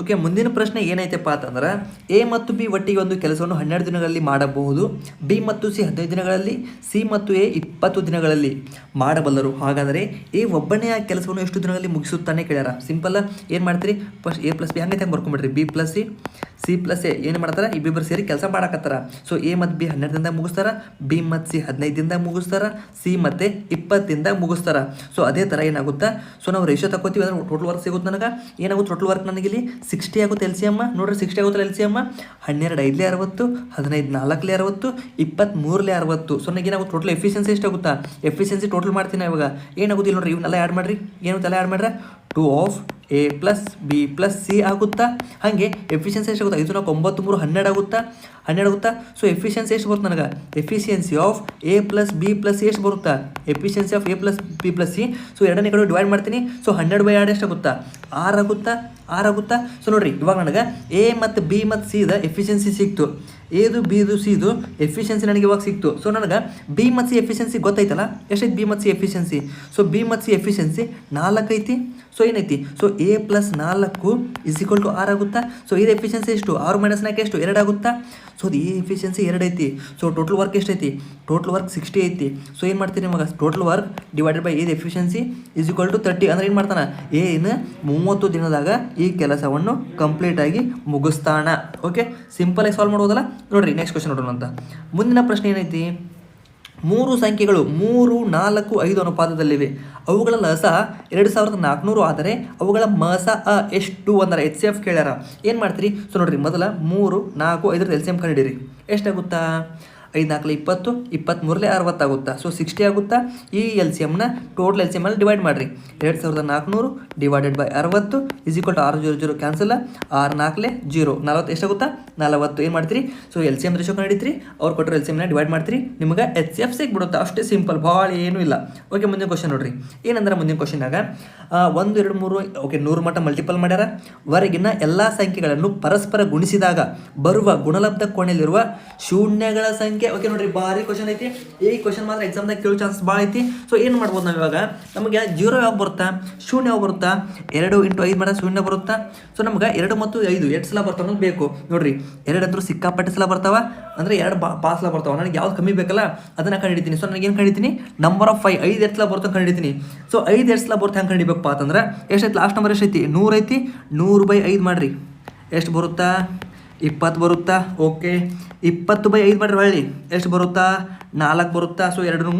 ಓಕೆ, ಮುಂದಿನ ಪ್ರಶ್ನೆ ಏನೈತಪ್ಪ ಅಂತಂದ್ರೆ, ಎ ಮತ್ತು ಬಿ ಒಟ್ಟಿಗೆ ಒಂದು ಕೆಲಸವನ್ನು 12 ದಿನಗಳಲ್ಲಿ ಮಾಡಬಹುದು. ಬಿ ಮತ್ತು ಸಿ 15 ದಿನಗಳಲ್ಲಿ, ಸಿ ಮತ್ತು ಎ 20 ದಿನಗಳಲ್ಲಿ ಮಾಡಬಲ್ಲರು. ಹಾಗಾದರೆ ಎ ಒಬ್ಬನೇ ಆ ಕೆಲಸವನ್ನು ಎಷ್ಟು ದಿನಗಳಲ್ಲಿ ಮುಗಿಸುತ್ತಾನೆ ಕೇಳ್ಯಾರ. ಸಿಂಪಲ್ ಏನು ಮಾಡ್ತೀರಿ? ಫಸ್ಟ್ ಎ ಪ್ಲಸ್ ಬಿ ಹಂಗೆ ಬರ್ಕೊಂಬಿಡ್ರಿ. B plus C, C plus A ಏನು ಮಾಡ್ತಾರೆ? ಇಬ್ಬಿಬ್ಬರು ಸೇರಿ ಕೆಲಸ ಮಾಡಕತ್ತಾರ. ಸೊ ಎ ಮತ್ತು ಬಿ 12 ದಿನದಾಗ ಮುಗಿಸ್ತಾರ, ಬಿ ಮತ್ತು ಸಿ 15 ದಿನದಾಗ ಮುಗಿಸ್ತಾರ, ಸಿ ಮತ್ತು 20 ದಿನದಾಗ ಮುಗಿಸ್ತಾರ. ಸೊ ಅದೇ ಥರ ಏನಾಗುತ್ತಾ? ಸೊ ನಾವು ರೇಷಿಯೋ ತಗೋತೀವಿ ಅಂದ್ರೆ ಟೋಟಲ್ ವರ್ಕ್ ಸಿಗುತ್ತೆ. ನನಗೆ ಏನಾಗುತ್ತೆ? ಟೋಟಲ್ ವರ್ಕ್ ನನಗೆ ಇಲ್ಲಿ 60 ಆಗುತ್ತೆ. ಎಲ್ ಸಿ ಎಮ್ಮ ನೋಡ್ರಿ 60 ಆಗುತ್ತೆ ಎಲ್ ಸಿ ಎಮ್ಮ. 12 5 60, 15 4 60, 23 60. ಸೊ ನನಗೆ ಏನಾಗುತ್ತೆ? ಟೋಟಲ್ ಎಫಿಷಿಯನ್ಸಿ ಎಷ್ಟಾಗುತ್ತಾ? ಎಫಿಷಿಯನ್ಸಿ ಟೋಟಲ್ ಮಾಡ್ತೀನಿ ಇವಾಗ. ಏನಾಗುತ್ತೆ ಇಲ್ಲಿ ನೋಡ್ರಿ, ಇವನ್ನೆಲ್ಲ ಆ್ಯಡ್ ಮಾಡಿರಿ. ಏನಾಗುತ್ತೆ? ಆ್ಯಡ್ ಮಾಡ್ರೆ 2 of A plus b plus C ಆಗುತ್ತಾ? ಹಾಗೆ ಎಫಿಷಿಯನ್ಸಿ ಎಷ್ಟು ಆಗುತ್ತೆ? 5 4 9 3 12 ಆಗುತ್ತಾ? 12 ಆಗುತ್ತಾ? ಸೊ ಎಫಿಷಿಯನ್ಸಿ ಎಷ್ಟು ಬರುತ್ತೆ ನನಗೆ? Efficiency of A plus b plus C ಎಷ್ಟು ಬರುತ್ತಾ? Efficiency of A plus b plus C. So ಎರಡನೇ ಕಡೆ ಡಿವೈಡ್ ಮಾಡ್ತೀನಿ. ಸೊ 12/2 ಎಷ್ಟಾಗುತ್ತಾ? 6 ಆಗುತ್ತಾ? ಸೊ ನೋಡಿರಿ ಇವಾಗ ನನಗೆ ಎ ಮತ್ತು ಬಿ ಮತ್ತು ಸಿದ ಎಫಿಷಿಯನ್ಸಿ ಸಿಕ್ತು. ಎದು ಬಿದು ಸಿದು ಎಫಿಷಿಯನ್ಸಿ ನನಗೆ ಇವಾಗ ಸಿಕ್ತು. ಸೊ ನನಗೆ ಬಿ ಮತ್ತು ಸಿ ಎಫಿಷಿಯನ್ಸಿ ಗೊತ್ತೈತಲ್ಲ, ಎಷ್ಟೈತಿ ಬಿ ಮತ್ತು ಸಿ ಎಫಿಷಿಯನ್ಸಿ? ಸೊ ಬಿ ಮತ್ತು ಸಿ ಎಫಿಷಿಯನ್ಸಿ 4 ಐತಿ. ಸೊ ಏನೈತಿ? ಸೊ ಎ ಪ್ಲಸ್ 4 = 6 ಆಗುತ್ತಾ? ಸೊ ಇದು ಎಫಿಷಿಯನ್ಸಿ ಎಷ್ಟು? 6 - 4 ಎಷ್ಟು? 2 ಆಗುತ್ತಾ? ಸೊ ಅದು ಎ ಎಫಿಷಿಯನ್ಸಿ 2 ಐತಿ. ಸೊ ಟೋಟಲ್ ವರ್ಕ್ ಎಷ್ಟೈತಿ? ಟೋಟಲ್ ವರ್ಕ್ 60 ಐತಿ. ಸೊ ಏನು ಮಾಡ್ತೀನಿ ಇವಾಗ? Total work divided by A efficiency = 30. ಅಂದ್ರೆ ಏನು ಮಾಡ್ತಾನೆ? ಏನು 30 ದಿನದಾಗ ಈ ಕೆಲಸವನ್ನು ಕಂಪ್ಲೀಟಾಗಿ ಮುಗಿಸ್ತಾನ. ಓಕೆ, ಸಿಂಪಲಾಗಿ ಸಾಲ್ವ್ ಮಾಡೋದಲ್ಲ. ನೋಡಿರಿ ನೆಕ್ಸ್ಟ್ ಕ್ವಶನ್ ನೋಡೋಣ ಅಂತ. ಮುಂದಿನ ಪ್ರಶ್ನೆ ಏನೈತಿ? ಮೂರು ಸಂಖ್ಯೆಗಳು 3, 4, 5 ಅನುಪಾತದಲ್ಲಿವೆ. ಅವುಗಳ ಲಸ 2400 ಆದರೆ ಅವುಗಳ ಮಸ ಎಷ್ಟು ಅಂದರೆ HCF ಕೇಳ್ಯಾರ. ಏನು ಮಾಡ್ತೀರಿ? ಸೊ ನೋಡಿರಿ, ಮೊದಲ 3, 4, 5 LCM ಕಂಡಿಡಿರಿ. ಎಷ್ಟಾಗುತ್ತಾ? 5 4 20, 23 60 ಆಗುತ್ತಾ? ಸೊ 60 ಆಗುತ್ತಾ? ಈ LCMನ ಟೋಟಲ್ LCM ಅಲ್ಲಿ ಡಿವೈಡ್ ಮಾಡಿರಿ. 2400 ಡಿವೈಡೆಡ್ ಬೈ 60 = 600 ಕ್ಯಾನ್ಸಲ್, 6 4 0, 40 ಎಷ್ಟಾಗುತ್ತಾ? 40. ಏನು ಮಾಡ್ತೀರಿ? ಸೊ LCM ರೇಷೋ ಕಂಡಿಡ್ತೀರಿ, ಅವ್ರು ಕೊಟ್ಟರು LCMನ ಡಿವೈಡ್ ಮಾಡ್ತೀರಿ, ನಿಮಗೆ HCF ಸಿಕ್ಬಿಡುತ್ತೆ. ಅಷ್ಟೇ ಸಿಂಪಲ್, ಭಾಳ ಏನೂ ಇಲ್ಲ. ಓಕೆ, ಮುಂದಿನ ಕ್ವಶನ್ ನೋಡ್ರಿ. ಏನಂದ್ರೆ ಮುಂದಿನ ಕ್ವಶನ್ನಾಗ 1 2 3 ಓಕೆ 100 ಮಟ್ಟ ಮಲ್ಟಿಪಲ್ ಮಾಡ್ಯಾರ. ಹೊರಗಿನ ಎಲ್ಲ ಸಂಖ್ಯೆಗಳನ್ನು ಪರಸ್ಪರ ಗುಣಿಸಿದಾಗ ಬರುವ ಗುಣಲಬ್ಧ ಕೋಣೆಯಲ್ಲಿರುವ ಶೂನ್ಯಗಳ ಸಂಖ್ಯೆ. ಓಕೆ ನೋಡ್ರಿ, ಭಾರಿ ಕ್ವಶನ್ ಐತಿ. ಈ ಕ್ವಶನ್ ಮಾತ್ರ ಎಕ್ಸಾಮ್ದಾಗ ಕೇಳೋ ಚಾನ್ಸಸ್ ಭಾಳ ಐತಿ. ಸೊ ಏನು ಮಾಡ್ಬೋದು ನಾವು ಇವಾಗ? ನಮಗೆ 0 ಯಾವಾಗ ಬರುತ್ತಾ? ಶೂನ್ಯ ಯಾವಾಗ ಬರುತ್ತಾ? 2 × 5 ಮಾಡಿದ್ರೆ ಶೂನ್ಯ ಬರುತ್ತಾ? ಸೊ ನಮ್ಗೆ 2 ಮತ್ತು 5 ಎಷ್ಟು ಸಲ ಬರ್ತಾವ ಅನ್ನೋದು ಬೇಕು. ನೋಡ್ರಿ, 2 ಅಂದ್ರೂ ಸಿಕ್ಕಾಪಟ್ಟೆ ಸಲ ಬರ್ತಾವ, ಅಂದರೆ 2 ಪಾಸ್ ಸಲ ಬರ್ತಾವ. ನನಗೆ ಯಾವ್ದು ಕಮ್ಮಿ ಬೇಕಲ್ಲ ಅದನ್ನು ಕಂಡಿಡ್ತೀನಿ. ಸೊ ನನಗೆ ಏನು ಕಂಡಿದ್ದೀನಿ? ನಂಬರ್ ಆಫ್ 5 ಎಷ್ಟು ಸಲ ಬರುತ್ತೆ ಕಂಡಿಡ್ತೀನಿ. ಸೊ 5 ಎಷ್ಟು ಸಲ ಬರುತ್ತೆ ಹೆಂಗೆ ಕಂಡಿಬೇಕಪ್ಪ ಅಂತಂದ್ರೆ ಎಷ್ಟೈತಿ? ಲಾಸ್ಟ್ ನಂಬರ್ ಎಷ್ಟೈತಿ? 100 ಐತಿ. 100/5 ಮಾಡಿರಿ, ಎಷ್ಟು ಬರುತ್ತಾ? 20 ಬರುತ್ತಾ? ಓಕೆ, 20/5 ಮಾಡಿರಿ, ಹೊಳ್ಳಿ ಎಷ್ಟು ಬರುತ್ತಾ? 4 ಬರುತ್ತಾ? ಸೊ 2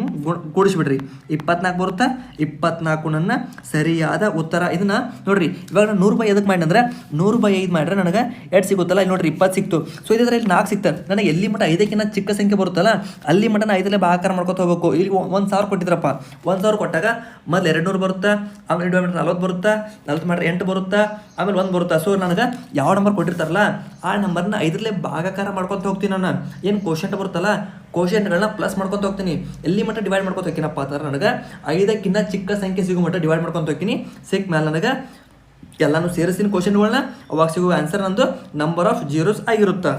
ಕೂಡಿಸ್ಬಿಡ್ರಿ, 24 ಬರುತ್ತಾ? 24 ನನ್ನ ಸರಿಯಾದ ಉತ್ತರ. ಇದನ್ನ ನೋಡ್ರಿ, ಇವಾಗ 100/5 ಎದಕ್ಕೆ ಮಾಡಿ ಅಂದ್ರೆ 100/5 ಮಾಡಿದ್ರೆ ನನಗೆ ಎಷ್ಟು ಸಿಗುತ್ತಲ್ಲ? ಇಲ್ಲಿ ನೋಡ್ರಿ 20 ಸಿಕ್ತು. ಸೊ ಇದ್ರೆ ಇಲ್ಲಿ 4 ಸಿಗ್ತದೆ. ನನಗೆ ಎಲ್ಲಿ ಮಟ್ಟ 5ಕ್ಕಿಂತ ಚಿಕ್ಕ ಸಂಖ್ಯೆ ಬರುತ್ತಲ್ಲ ಅಲ್ಲಿ ಮಟ್ಟ 5 ಭಾಗಾಕಾರ ಮಾಡ್ಕೊತ ಹೋಗ್ಬೇಕು. ಇಲ್ಲಿ 1000 ಕೊಟ್ಟಿದ್ರಪ್ಪ, 1000 ಕೊಟ್ಟಾಗ ಮೊದಲು 200 ಬರುತ್ತಾ, ಆಮೇಲೆ 40 ಬರುತ್ತಾ, 40 ಮಾಡಿದ್ರೆ 8 ಬರುತ್ತಾ, ಆಮೇಲೆ 1 ಬರುತ್ತಾ. ಸೊ ನನಗೆ ಯಾವ ನಂಬರ್ ಕೊಟ್ಟಿರ್ತಾರಲ್ಲ ಆ ನಂಬರ್ನ 5 ಭಾಗಾಕಾರ ಮಾಡ್ಕೊತ ಹೋಗ್ತೀನಿ. ನಾನು ಏನು ಕೋಶೆಂಟ್ ಬರುತ್ತಲ್ಲ ಕೋಶೆಂಟ್ಗಳನ್ನ ಪ್ಲಸ್ ಮಾಡ್ಕೊತ ಹೋಗ್ತೀನಿ. ಎಲ್ಲಿ ಮಟ್ಟ ಡಿವೈಡ್ ಮಾಡ್ಕೊತ ಹೋಗ್ತೀನಪ್ಪ ಅಂತಂದ್ರೆ ನನಗೆ 5ಕ್ಕಿಂತ ಚಿಕ್ಕ ಸಂಖ್ಯೆ ಸಿಗೋ ಮಟ್ಟ ಡಿವೈಡ್ ಮಾಡ್ಕೊತ ಹೋಗ್ತೀನಿ. ಸಿಕ್ಕ ಮೇಲೆ ನನಗೆ ಎಲ್ಲನೂ ಸೇರಿಸ್ತೀನಿ ಕೋಶೆಂಟ್ಗಳನ್ನ, ಅವಾಗ ಸಿಗುವ ಆನ್ಸರ್ ನಂದು ನಂಬರ್ ಆಫ್ ಜೀರೋಸ್ ಆಗಿರುತ್ತೆ.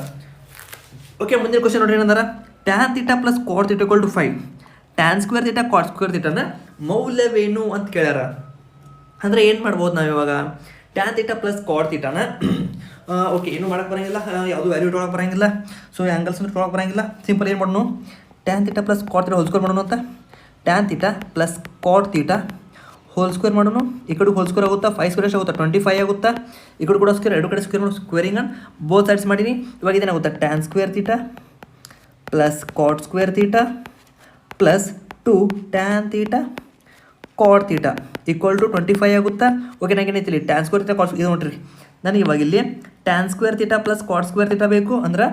ಓಕೆ, ಮುಂದಿನ ಕ್ವಶನ್ ನೋಡ್ರಿ. ಏನಂದ್ರೆ tan θ + cot θ = 5. tan square θ cot square θ ಮೌಲ್ಯವೇನು ಅಂತ ಕೇಳ್ಯಾರ. ಅಂದರೆ ಏನು ಮಾಡ್ಬೋದು ನಾವು ಇವಾಗ? tan θ + cot θನ ಓಕೆ ಏನು ಮಾಡೋಕ್ಕೆ ಬರೋಂಗಿಲ್ಲ, ಯಾವುದು ವ್ಯಾಲ್ಯೂ ಇಟ್ಕೊಳಕ್ಕೆ ಬರೋಂಗಿಲ್ಲ. ಸೊ ಆ್ಯಂಗಲ್ಸ್ ಇಟ್ಕೊಳಕ್ಕೆ ಬರೋಂಗಿಲ್ಲ. ಸಿಂಪಲ್ ಏನು ಮಾಡೋಣ? tan θ + cot θ ಹೋಲ್ ಸ್ಕ್ವೇರ್ ಮಾಡೋಣ ಅಂತ. tan θ + cot θ ಹೋಲ್ ಸ್ಕ್ವೇರ್ ಮಾಡೋಣ. ಈ ಕಡೆ ಹೋಲ್ ಸ್ಕ್ವೇರ್ ಆಗುತ್ತಾ? 5 ಸ್ಕ್ವೇರ್ ಎಷ್ಟು ಆಗುತ್ತಾ? 25 ಆಗುತ್ತಾ? ಈ ಕಡೆ ಕೂಡ ಸ್ಕ್ವೇರ್, ಎರಡು ಕಡೆ ಸ್ಕ್ವೇರ್ ಮಾಡಿ ಸ್ಕ್ವೇರಿಂಗ್ ಬೋತ್ ಸೈಡ್ಸ್ ಮಾಡೀನಿ. ಇವಾಗ ಇದೇನಾಗುತ್ತಾ? tan square θ + cot square θ + 2 tan θ cot θ = 25 ಆಗುತ್ತಾ? ಓಕೆ, ನನಗೆ ಏನೈತಿ ಇಲ್ಲಿ tan ಸ್ಕ್ವೇರ್ θ cot ಇದು ನೋಡ್ರಿ. ನನಗೆ ಇವಾಗ ಇಲ್ಲಿ tan ಸ್ಕ್ವೇರ್ θ + cot ಸ್ಕ್ವೇರ್ θ ಬೇಕು ಅಂದ್ರೆ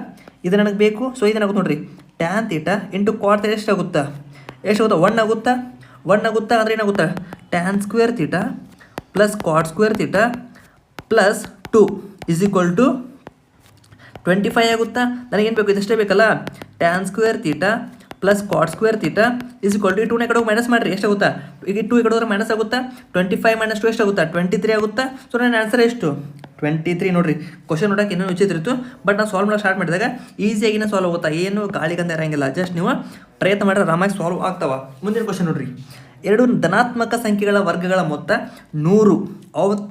ಇದು ನನಗೆ ಬೇಕು. ಸೊ ಇದೇನಾಗುತ್ತೆ ನೋಡ್ರಿ, tan θ × cot θ ಎಷ್ಟಾಗುತ್ತಾ? 1 ಆಗುತ್ತಾ? 1 ಆಗುತ್ತಾ ಅಂದರೆ ಏನಾಗುತ್ತಾ? tan ಸ್ಕ್ವೇರ್ θ + cot ಸ್ಕ್ವೇರ್ θ + 2 = 25 ಆಗುತ್ತಾ? ನನಗೇನು ಬೇಕು? ಇದಷ್ಟೇ ಬೇಕಲ್ಲ. tan ಸ್ಕ್ವೇರ್ θ + cot ಸ್ಕ್ವೇರ್ θ = 2ನ ಕಡೆ ಮೈನಸ್ ಮಾಡಿರಿ, ಎಷ್ಟಾಗುತ್ತಾ? ಈಗ 2 ಈ ಕಡೆ ಮೈನಸ್ ಆಗುತ್ತಾ? 25 - 2 ಎಷ್ಟಾಗುತ್ತಾ? 23 ಆಗುತ್ತಾ? ಸೊ ನನ್ನ ಆನ್ಸರ್ ಎಷ್ಟು? 23. ನೋಡಿರಿ, ಕ್ವಶನ್ ನೋಡೋಕೆ ಇನ್ನೂ ವಿಚಿತ್ರ, ಬಟ್ ನಾನು ಸಾಲ್ವ್ ಮಾಡೋಕೆ ಸ್ಟಾರ್ಟ್ ಮಾಡಿದಾಗ ಈಸಿಯಾಗಿನೇ ಸಾಲ್ವ್ ಆಗುತ್ತಾ, ಏನು ಗಾಳಿಗಂತ ಇರೋಂಗಿಲ್ಲ. ಜಸ್ಟ್ ನೀವು ಪ್ರಯತ್ನ ಮಾಡಿದ್ರೆ ಆರಾಮಾಗಿ ಸಾಲ್ವ್ ಆಗ್ತಾವ. ಮುಂದಿನ ಕ್ವಶನ್ ನೋಡ್ರಿ. 2 ಧನಾತ್ಮಕ ಸಂಖ್ಯೆಗಳ ವರ್ಗಗಳ ಮೊತ್ತ 100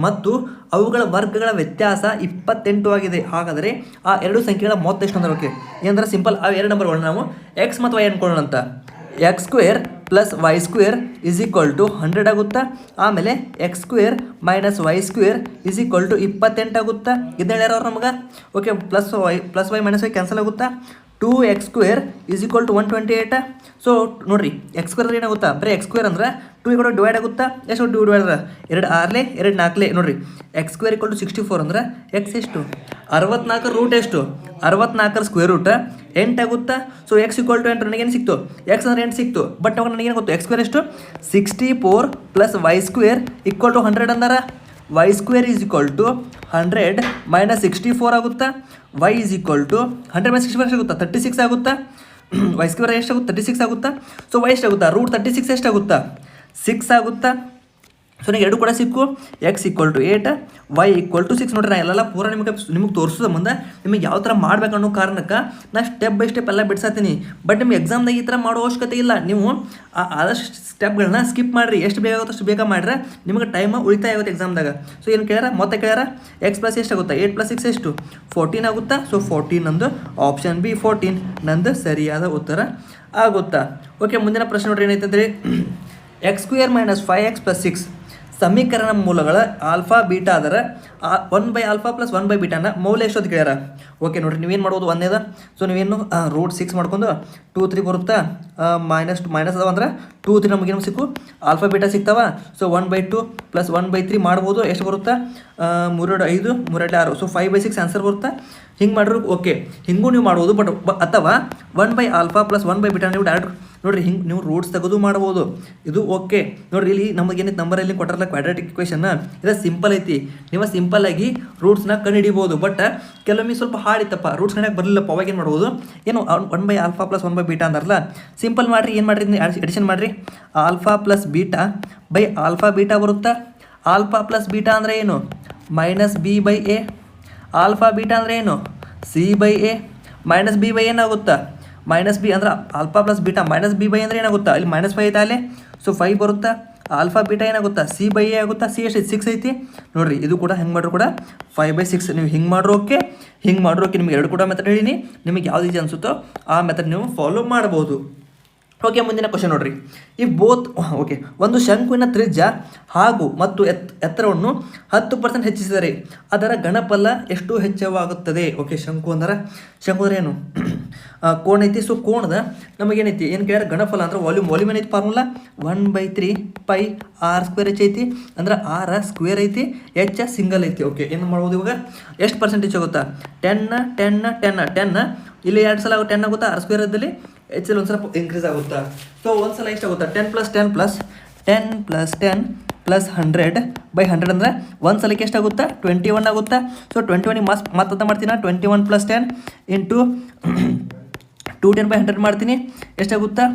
ಮತ್ತು ಅವುಗಳ ವರ್ಗಗಳ ವ್ಯತ್ಯಾಸ 28 ಆಗಿದೆ. ಹಾಗಾದರೆ ಆ 2 ಸಂಖ್ಯೆಗಳ ಮೊತ್ತ ಎಷ್ಟು ಅಂದ್ರೆ? ಓಕೆ, ಏನಂದ್ರೆ ಸಿಂಪಲ್ ಆ 2 ನಂಬರ್ಗಳನ್ನ ನಾವು x ಮತ್ತು y ಅನ್ಕೊಳ್ಳೋಣ ಅಂತ. x² + y² = 100 ಆಗುತ್ತಾ? ಆಮೇಲೆ x² - y² = 28 ಆಗುತ್ತಾ? ಇದನ್ನ ಹೇಳ್ಯಾರ ನಮ್ಗೆ. ಓಕೆ, +y - y ಕ್ಯಾನ್ಸಲ್ ಆಗುತ್ತಾ? 2x² = 128. ಸೊ ನೋಡಿರಿ, x² ಅಂದ್ರೆ ಏನಾಗುತ್ತಾ? ಬರೀ x² ಅಂದ್ರೆ 2 ಕೂಡ ಡಿವೈಡ್ ಆಗುತ್ತಾ? ಎಷ್ಟು 2 ಡಿವೈಡ್ ಅಂದ್ರೆ 2 6 2 4 ನೋಡಿರಿ. x² = 64 ಅಂದ್ರೆ x ಎಷ್ಟು? 64 ರೂಟ್ ಎಷ್ಟು? 64 ಸ್ಕ್ವೇರ್ ರೂಟ್ 8 ಆಗುತ್ತಾ? ಸೊ x = 8 ನನಗೇನು ಸಿಕ್ತು? x ಅಂದ್ರೆ 8 ಸಿಕ್ತು. ಬಟ್ ಅವಾಗ ನನಗೇನು ಗೊತ್ತು? x² ಎಷ್ಟು? 64 + y² = 100 ಅಂದಾರ. y² = 100 - 64 ಆಗುತ್ತಾ? y = 100 - 64 ಎಷ್ಟಾಗುತ್ತಾ? 36 ಆಗುತ್ತಾ? y² ಎಷ್ಟಾಗುತ್ತೆ? 36 ಆಗುತ್ತಾ? So y ಎಷ್ಟಾಗುತ್ತಾ? √36 ಎಷ್ಟಾಗುತ್ತಾ? 6 ಆಗುತ್ತಾ? ಸೊ ನನಗೆ 2 ಕೂಡ ಸಿಕ್ಕು. x = 8, y = 6. ನೋಡ್ರಿ, ನಾನು ಎಲ್ಲ ಪೂರ ನಿಮಗೆ ತೋರಿಸೋ ಮುಂದೆ ನಿಮಗೆ ಯಾವ ಥರ ಮಾಡ್ಬೇಕು ಅನ್ನೋ ಕಾರಣಕ್ಕೆ ನಾನು ಸ್ಟೆಪ್ ಬೈ ಸ್ಟೆಪ್ ಎಲ್ಲ ಬಿಡ್ಸತ್ತೀನಿ. ಬಟ್ ನಿಮ್ಗೆ ಎಕ್ಸಾಮ್ದಾಗ ಈ ಥರ ಮಾಡೋ ಅವಶ್ಯಕತೆ ಇಲ್ಲ. ನೀವು ಆದಷ್ಟು ಸ್ಟೆಪ್ಗಳನ್ನ ಸ್ಕಿಪ್ ಮಾಡಿರಿ. ಎಷ್ಟು ಬೇಕಾಗುತ್ತೋ ಅಷ್ಟು ಬೇಗ ಮಾಡಿದ್ರೆ ನಿಮಗೆ ಟೈಮ್ ಉಳಿತಾಯ ಆಗುತ್ತೆ ಎಕ್ಸಾಮ್ದಾಗ. ಸೊ ಏನು ಕೇಳ್ಯಾರ? ಮೊತ್ತ ಕೇಳ್ಯಾರ. x + ಎಷ್ಟಾಗುತ್ತಾ? 8 + 6 ಎಷ್ಟು? 14 ಆಗುತ್ತಾ? ಸೊ 14 ನಂದು ಆಪ್ಷನ್ ಬಿ 14 ನಂದು ಸರಿಯಾದ ಉತ್ತರ ಆಗುತ್ತಾ? ಓಕೆ, ಮುಂದಿನ ಪ್ರಶ್ನೆ ನೋಡ್ರಿ ಏನೈತಂದ್ರೆ x² - 5x + 6 ಸಮೀಕರಣ ಮೂಲಗಳ ಆಲ್ಫಾ ಬೀಟಾ ಅದರ 1/α + 1/β ಮೌಲ್ಯ ಎಷ್ಟು ಅಂತ ಕೇಳ್ಯಾರ. ಓಕೆ ನೋಡಿರಿ, ನೀವೇನು ಮಾಡ್ಬೋದು ಒಂದೇದ, ಸೊ ನೀವೇನು √6 ಮಾಡ್ಕೊಂಡು 2 3 ಬರುತ್ತಾ, ಮೈನಸ್ ಅದಾವ ಅಂದ್ರೆ 2 3 ನಮಗೇನು ಸಿಕ್ಕು ಆಲ್ಫಾ ಬೀಟಾ ಸಿಗ್ತಾವ. ಸೊ 1/2 + 1/3 ಮಾಡ್ಬೋದು, ಎಷ್ಟು ಬರುತ್ತಾ 3 2 5 3 2 6, ಸೊ 5/6 ಆನ್ಸರ್ ಬರುತ್ತಾ. ಹಿಂಗೆ ಮಾಡಿದ್ರು ಓಕೆ, ಹಿಂಗೂ ನೀವು ಮಾಡ್ಬೋದು. ಅಥವಾ 1/α + 1/β ನೀವು ಡೈರೆಕ್ಟ್ ನೋಡಿರಿ ಹಿಂಗೆ ನೀವು ರೂಟ್ಸ್ ತೆಗೆದು ಮಾಡ್ಬೋದು, ಇದು ಓಕೆ. ನೋಡಿರಿ ಇಲ್ಲಿ ನಮಗೇನೈತೆ ನಂಬರಲ್ಲಿ ಕೊಟ್ಟರಲ್ಲ ಕ್ವಾಡ್ರಾಟಿಕ್ ಇಕ್ವೇಷನ್, ಇದು ಸಿಂಪಲ್ ಐತಿ. ನೀವು ಸಿಂಪಲ್ಲಾಗಿ ರೂಟ್ಸ್ನ ಕಂಡುಹಿಡಿಬೋದು. ಬಟ್ ಕೆಲವೊಮ್ಮೆ ಸ್ವಲ್ಪ ಹಾರ್ಡ್ ಇತ್ತಪ್ಪ, ರೂಟ್ಸ್ ಕಂಡಾಗ ಬರಲಿಲ್ಲಪ್ಪ, ಅವಾಗ ಏನು ಮಾಡ್ಬೋದು, ಏನು 1/α + 1/β ಅಂದಾರಲ್ಲ, ಸಿಂಪಲ್ ಮಾಡಿರಿ. ಏನು ಮಾಡಿರಿ, ಎಡಿಷನ್ ಮಾಡಿರಿ. Alpha plus beta by alpha beta ಬರುತ್ತಾ. ಆಲ್ಫಾ ಪ್ಲಸ್ ಬೀಟಾ ಅಂದರೆ ಏನು -b/a, ಆಲ್ಫಾ ಬೀಟಾ ಅಂದರೆ ಏನು c/a, -b/a ಏನಾಗುತ್ತಾ -b ಅಂದ್ರೆ ಆಲ್ಫಾ ಪ್ಲಸ್ ಬೀಟಾ -b/a ಅಂದರೆ ಏನಾಗುತ್ತಾ, ಇಲ್ಲಿ -5 ಐತಾ ಅಲ್ಲಿ, ಸೊ 5 ಬರುತ್ತಾ. ಆಲ್ಫಾ ಬೀಟಾ ಏನಾಗುತ್ತಾ c/a ಆಗುತ್ತಾ. c ಎಷ್ಟು 6 ಐತಿ ನೋಡಿರಿ. ಇದು ಕೂಡ ಹೆಂಗೆ ಮಾಡ್ರು ಕೂಡ 5/6. ನೀವು ಹಿಂಗೆ ಮಾಡ್ರು ಓಕೆ, ಹಿಂಗೆ ಮಾಡ್ರು ಓಕೆ. ನಿಮಗೆ ಎರಡು ಕೂಡ ಮೆಥಡ್ ಹೇಳೀನಿ, ನಿಮಗೆ ಯಾವ್ದು ಈಜಿ ಅನಿಸುತ್ತೋ ಆ ಮೆಥಡ್ ನೀವು ಫಾಲೋ ಮಾಡ್ಬೋದು. ಓಕೆ, ಮುಂದಿನ ಕ್ವಶನ್ ನೋಡ್ರಿ. ಇಫ್ ಬೋತ್ ಓಕೆ, ಒಂದು ಶಂಕುವಿನ ತ್ರಿಜ್ಯ ಹಾಗೂ ಮತ್ತು ಎತ್ತರವನ್ನು 10% ಹೆಚ್ಚಿಸಿದರೆ ಅದರ ಘನಫಲ ಎಷ್ಟು ಹೆಚ್ಚವಾಗುತ್ತದೆ. ಓಕೆ, ಶಂಕು ಅಂದ್ರೆ ಏನು ಕೋಣ ಐತಿ. ಸೊ ಕೋಣದ ನಮಗೇನೈತಿ ಏನು ಕೇಳ್ಯಾರ, ಘನಫಲ ಅಂದ್ರೆ ವಾಲ್ಯೂಮ್ ಏನೈತಿ ಫಾರ್ಮುಲಾ 1/3 πr² ಐತಿ. ಅಂದ್ರೆ r ಸ್ಕ್ವೇರ್ ಐತಿ, h ಸಿಂಗಲ್ ಐತಿ. ಓಕೆ, ಏನು ಮಾಡ್ಬೋದು ಇವಾಗ, ಎಷ್ಟು ಪರ್ಸೆಂಟೇಜ್ ಆಗುತ್ತಾ 10 ಇಲ್ಲಿ 2 ಸಲ 10 ಆಗುತ್ತಾ, r² ಇದ್ದಲ್ಲಿ h ಒಂದು ಸ್ವಲ್ಪ ಇನ್ಕ್ರೀಸ್ ಆಗುತ್ತಾ. ಸೊ ಒಂದು ಸಲ ಎಷ್ಟಾಗುತ್ತಾ 10 + 10 + 10 + 100/100 ಅಂದರೆ ಒಂದು ಸಲಕ್ಕೆ ಎಷ್ಟಾಗುತ್ತಾ 21 ಆಗುತ್ತಾ. ಸೊ 21 ಮತ್ತದ ಮಾಡ್ತೀನಿ, 21 + 10 ಇಂಟು 210/100 ಮಾಡ್ತೀನಿ, ಎಷ್ಟಾಗುತ್ತಾ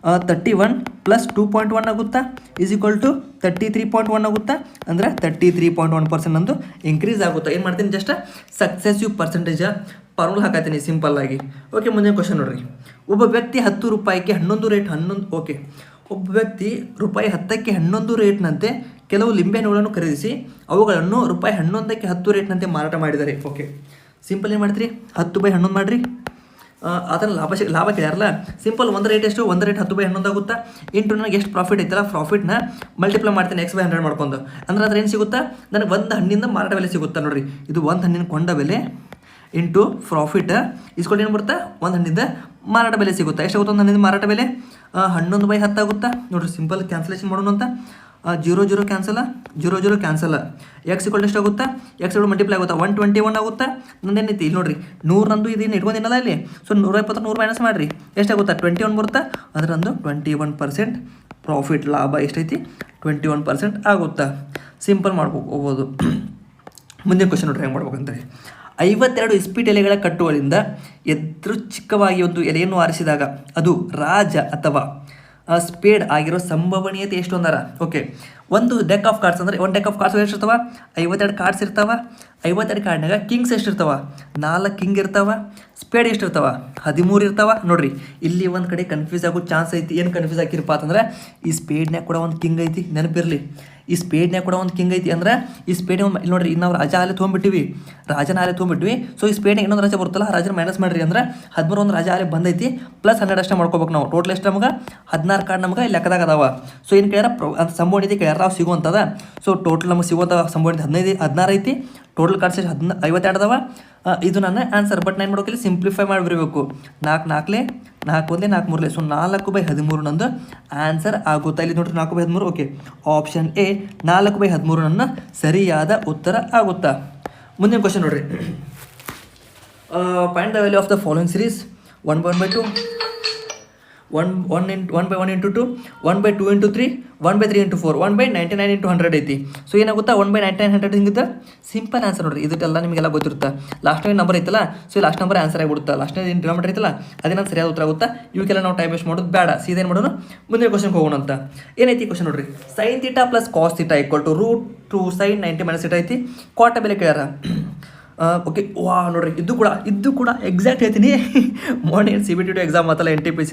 31 + 2.1 ಆಗುತ್ತಾ = 33.1 ಆಗುತ್ತಾ. ಅಂದರೆ 33.1% ಅಂದು ಇನ್ಕ್ರೀಸ್ ಆಗುತ್ತಾ. ಏನು ಮಾಡ್ತೀನಿ, ಜಸ್ಟ್ ಸಕ್ಸೆಸಿವ್ ಪರ್ಸೆಂಟೇಜ ಫಾರ್ಮುಲಾ ಹಾಕತ್ತೀನಿ ಸಿಂಪಲ್ಲಾಗಿ. ಓಕೆ, ಮುಂದಿನ ಕ್ವಶನ್ ನೋಡ್ರಿ. ಒಬ್ಬ ವ್ಯಕ್ತಿ 10 ರೂಪಾಯಿಗೆ 11 ರೇಟ್ 11 ಓಕೆ, ಒಬ್ಬ ವ್ಯಕ್ತಿ ರೂಪಾಯಿ 10ಕ್ಕೆ 11 ರೇಟ್ನಂತೆ ಕೆಲವು ಲಿಂಬೆಹಣ್ಣುಗಳನ್ನು ಖರೀದಿಸಿ ಅವುಗಳನ್ನು ರೂಪಾಯಿ 11ಕ್ಕೆ 10 ರೇಟ್ನಂತೆ ಮಾರಾಟ ಮಾಡಿದ್ದಾರೆ. ಓಕೆ, ಸಿಂಪಲ್ ಏನು ಮಾಡ್ತೀರಿ, 10/11 ಮಾಡಿರಿ. ಅದರ ಲಾಭ ಕೇಳ್ಯಾರಲ್ಲ, ಸಿಂಪಲ್ ಒಂದು ರೇಟ್ ಎಷ್ಟು, ಒಂದು ರೇಟ್ 10/11 ಆಗುತ್ತಾ. ಇಂಟು ನನಗೆ ಎಷ್ಟು ಪ್ರಾಫಿಟ್ ಐತಲ್ಲ, ಪ್ರಾಫಿಟ್ನ ಮಲ್ಟಿಪ್ಲೈ ಮಾಡ್ತೀನಿ x/100 ಮಾಡ್ಕೊಂಡು. ಅಂದ್ರೆ ಅದ್ರ ಏನು ಸಿಗುತ್ತಾ, ನನಗೆ ಒಂದು ಹಣ್ಣಿಂದ ಮಾರಾಟ ಬೆಲೆ ಸಿಗುತ್ತಾ. ನೋಡಿರಿ, ಇದು ಒಂದು ಹಣ್ಣಿನ ಕೊಂಡ ಬೆಲೆ ಇಂಟು ಪ್ರಾಫಿಟ್ ಇಸ್ಕೊಂಡು ಏನು ಬರುತ್ತಾ, ಒಂದು ಹಣ್ಣಿಂದ ಮಾರಾಟ ಬೆಲೆ ಸಿಗುತ್ತಾ. ಎಷ್ಟಾಗುತ್ತೆ ಒಂದು ಹಣ್ಣಿಂದ ಮಾರಾಟ ಬೆಲೆ 11/10 ಆಗುತ್ತಾ. ನೋಡಿರಿ, ಸಿಂಪಲ್ ಕ್ಯಾನ್ಸಲೇಷನ್ ಮಾಡೋಣ ಅಂತ. 0 0 ಕ್ಯಾನ್ಸಲ್, 0 0 ಕ್ಯಾನ್ಸಲ್. ಎಕ್ಸ್ ಇಕ್ವಲ್ ಎಷ್ಟಾಗುತ್ತಾ, ಎಕ್ಸ್ ಮಲ್ಟಿಪ್ಲೈ ಆಗುತ್ತಾ 121 ಆಗುತ್ತಾ. ನಂದೇನೈತಿ ಇಲ್ಲಿ ನೋಡಿರಿ, 100 ನಂದು ಇದನ್ನು ಇಟ್ಕೊಂಡಿನಲ್ಲ ಇಲ್ಲಿ. ಸೊ 120 100 ಮೈನಸ್ ಮಾಡಿರಿ, ಎಷ್ಟಾಗುತ್ತಾ 21 ಬರುತ್ತಾ. ಅದರಂದು 21% ಪ್ರಾಫಿಟ್, ಲಾಭ ಎಷ್ಟೈತಿ 21% ಆಗುತ್ತಾ. ಸಿಂಪಲ್ ಮಾಡ್ಕೋಬೋದು. ಮುಂದಿನ ಕ್ವಶನ್ ನೋಡ್ರಿ ಹೆಂಗೆ ಮಾಡ್ಬೇಕಂತಾರೆ. 52 ಇಸ್ಪೀಟ್ ಎಲೆಗಳ ಕಟ್ಟುಗಳಿಂದ ಚಿಕ್ಕವಾಗಿ ಒಂದು ಎಲೆಯನ್ನು ಆರಿಸಿದಾಗ ಅದು ರಾಜ ಅಥವಾ ಸ್ಪೇಡ್ ಆಗಿರೋ ಸಂಭವನೀಯತೆ ಎಷ್ಟು ಅಂದಾರ. ಓಕೆ, ಒಂದು ಡೆಕ್ ಆಫ್ ಕಾರ್ಡ್ಸ್ ಅಂದರೆ ಒಂದು ಡೆಕ್ ಆಫ್ ಕಾರ್ಡ್ಸ್ ಎಷ್ಟು ಇರ್ತಾವ, 52 ಕಾರ್ಡ್ಸ್ ಇರ್ತಾವ. 52 ಕಾರ್ಡ್ನಾಗ ಕಿಂಗ್ಸ್ ಎಷ್ಟು ಇರ್ತಾವ, 4 ಕಿಂಗ್ ಇರ್ತಾವ. ಸ್ಪೇಡ್ ಎಷ್ಟು ಇರ್ತಾವ, 13 ಇರ್ತಾವ. ನೋಡ್ರಿ, ಇಲ್ಲಿ ಒಂದು ಕಡೆ ಕನ್ಫ್ಯೂಸ್ ಆಗೋ ಚಾನ್ಸ್ ಐತಿ. ಏನು ಕನ್ಫ್ಯೂಸ್ ಆಗಿರಪ್ಪ ಅಂತಂದ್ರೆ, ಈ ಸ್ಪೇಡ್ನ್ಯಾಗ ಕೂಡ ಒಂದು ಕಿಂಗ್ ಐತಿ, ನೆನಪಿರಲಿ. ಈ ಸ್ಪೇಡ್ನ್ಯಾಗ ಕೂಡ ಒಂದು ಕಿಂಗ್ ಐತಿ. ಅಂದ್ರೆ ಈ ಸ್ಪೇಡ್ ಇಲ್ಲಿ ನೋಡ್ರಿ, ನಾವು ರಾಜ ಆಲೆ ತೊಗೊಂಡ್ಬಿಟ್ಟಿವಿ, ರಾಜನ ಆಲೆ ತೊಗೊಂಡ್ಬಿಟ್ವಿ. ಸೊ ಈ ಸ್ಪೇಡ್ನಾಗ ಇನ್ನೊಂದು ರಾಜ ಬರುತ್ತಲ್ಲ, ರಾಜನ ಮೈನಸ್ ಮಾಡಿರಿ ಅಂದ್ರೆ 13 ಒಂದು ರಾಜ ಆಲೆ ಬಂದೈತಿ, ಪ್ಲಸ್ 12 ಅಷ್ಟೇ ಮಾಡ್ಕೋಬೇಕು ನಾವು. ಟೋಟಲ್ ಎಷ್ಟು ನಮಗೆ 16 ಕಾರ್ಡ್ ನಮ್ಗೆ ಲೆಕ್ಕದಾಗ ಅದಾವ. ಸೊ ಏನು ಕೇಳ್ಯಾರ, ಸಂಭವನೀಯತೆ ಕೇಳ್ಯಾರ, ನಾವು ಸಿಗುವಂಥದ. ಸೊ ಟೋಟಲ್ ನಮಗೆ ಸಿಗುವಂಥ ಸಂಭವನೀಯತೆ 16 ಐತಿ. ಟೋಟಲ್ ಕಾರ್ಡ್ಸ್ 52 ಅದಾವ. ಇದು ನನ್ನ ಆನ್ಸರ್. ಬಟ್ ನಾನು ಮಾಡೋಕೆ ಸಿಂಪ್ಲಿಫೈ ಮಾಡಿಬಿಡಬೇಕು. 4 4 4 1 4 3. ಸೊ 4/13 ನಂದು ಆನ್ಸರ್ ಆಗುತ್ತಾ. ಇಲ್ಲಿ ನೋಡ್ರಿ 4/13. ಓಕೆ, ಆಪ್ಷನ್ ಎ 4/13 ನನ್ನ ಸರಿಯಾದ ಉತ್ತರ ಆಗುತ್ತಾ. ಮುಂದಿನ ಕ್ವಶನ್ ನೋಡ್ರಿ. Find the value of the following series 1/2 1/1 into 2 1/2 into 3 1/3 into 4 1/99 into 100 ಐತಿ. ಸೊ ಏನಾಗುತ್ತಾ 1/99 100 ಹಿಂಗಿದ್ದ ಸಿಂಪಲ್ ಆನ್ಸರ್ ನೋಡ್ರಿ. ಇದೆಲ್ಲ ನಿಮಗೆಲ್ಲ ಗೊತ್ತಿರುತ್ತೆ. ಲಾಸ್ಟ್ ನಂಬರ್ ಐತಲ್ಲ, ಸೊ ಲಾಸ್ಟ್ ನಂಬರ್ ಆನ್ಸರ್ ಆಗಿಬಿಡುತ್ತಾ. ಲಾಸ್ಟ್ ಡಿನಾಮಿನೇಟರ್ ಐತಲ್ಲ, ಅದೇ ನಾನು ಸರಿಯಾದ ಉತ್ತರ ಆಗುತ್ತಾ. ಇವಕ್ಕೆಲ್ಲ ನಾವು ಟೈಮ್ ವೇಸ್ಟ್ ಮಾಡೋದು ಬೇಡ, ಸೀದಾ ಏನು ಮಾಡೋಣ ಮುಂದಿನ ಕ್ವಶನ್ಗೆ ಹೋಗೋಣ ಅಂತ. ಏನೈತಿ ಕ್ವಶನ್ ನೋಡ್ರಿ. sin θ + cos θ = √2 sin 90 - θ ಐತಿ. ಕ್ವಾಟ ಬೆಲೆ ಕೇಳ್ಯಾರ. ಓಕೆ ವಾ ನೋಡ್ರಿ ಇದು ಕೂಡ ಎಕ್ಸಾಕ್ಟ್ ಹೇಳ್ತೀನಿ. ಮಾರ್ನಿಂಗ್ CBT ಎಕ್ಸಾಮ್ ಆತಲ್ಲ NTPC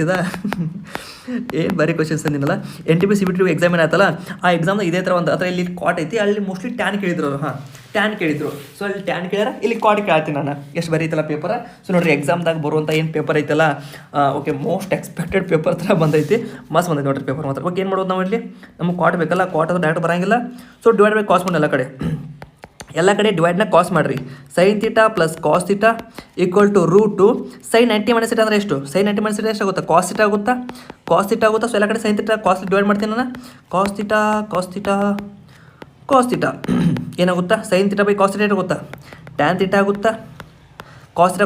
ಏನು ಬರೀ ಕ್ವಶನ್ಸ್ ಅಂದಿನಲ್ಲ. NTPC CBT ಎಕ್ಸಾಮ್ ಏನಾಯ್ತಲ್ಲ, ಆ ಎಕ್ಸಾಮ್ನ ಇದೇ ಥರ ಒಂದು ಅಥವಾ ಇಲ್ಲಿ ಕಾಟ್ ಐತಿ, ಅಲ್ಲಿ ಮೋಸ್ಟ್ಲಿ ಟ್ಯಾನ್ ಕೇಳಿದ್ರು ಅವರು. ಟ್ಯಾನ್ ಕೇಳಿದ್ರು. ಸೊ ಅಲ್ಲಿ ಟ್ಯಾನ್ ಕೇಳ್ಯಾರ, ಇಲ್ಲಿ ಕಾಟ್ ಕೇಳ್ತೀನಿ ನಾನು ಎಷ್ಟು ಬರೀತಲ್ಲ ಪೇಪರ್. ಸೊ ನೋಡಿರಿ ಎಕ್ಸಾಮ್ದಾಗ ಬರುವಂಥ ಏನು ಪೇಪರ್ ಐತಲ್ಲ, ಓಕೆ ಮೋಸ್ಟ್ ಎಕ್ಸ್ಪೆಕ್ಟೆಡ್ ಪೇಪರ್ ಥರ ಬಂದೈತಿ, ಮಸ್ತ್ ಬಂದೈತಿ ನೋಡಿರಿ ಪೇಪರ್ ಮಾತ್ರ. ಓಕೆ ಏನು ಮಾಡೋದು ನಾವು ಇಲ್ಲಿ, ನಮಗೆ ಕಾಟ್ ಬೇಕಲ್ಲ, ಕಾಟ್ ಅದು ಡೈರೆಕ್ಟ್ ಬರೋಂಗಿಲ್ಲ. ಸೊ ಡಿವೈಡ್ ಬೈ ಕಾಸ್ ಮಾಡಿ ಎಲ್ಲ ಕಡೆ ಡಿವೈಡ್ನ ಕಾಸ್ ಮಾಡಿರಿ. sin θ plus cos θ equal to root sin 90 minus θ ಅಂದರೆ ಎಷ್ಟು, sin 90 ಮೈನಸ್ θ ಎಷ್ಟು ಆಗುತ್ತಾ, ಕಾಸ್ θ ಆಗುತ್ತಾ, ಕಾಸ್ θ ಆಗುತ್ತಾ. ಸೊ ಎಲ್ಲ ಕಡೆ sin θ ಕಾಸ್ ಡಿವೈಡ್ ಮಾಡ್ತೀನಿ ನಾನು, ಕಾಸ್ θ ಏನಾಗುತ್ತಾ, sin θ ಬೈ ಕಾಸ್ θ ಏನಾಗುತ್ತಾ, tan θ ಆಗುತ್ತಾ, ಕಾಸ್ θ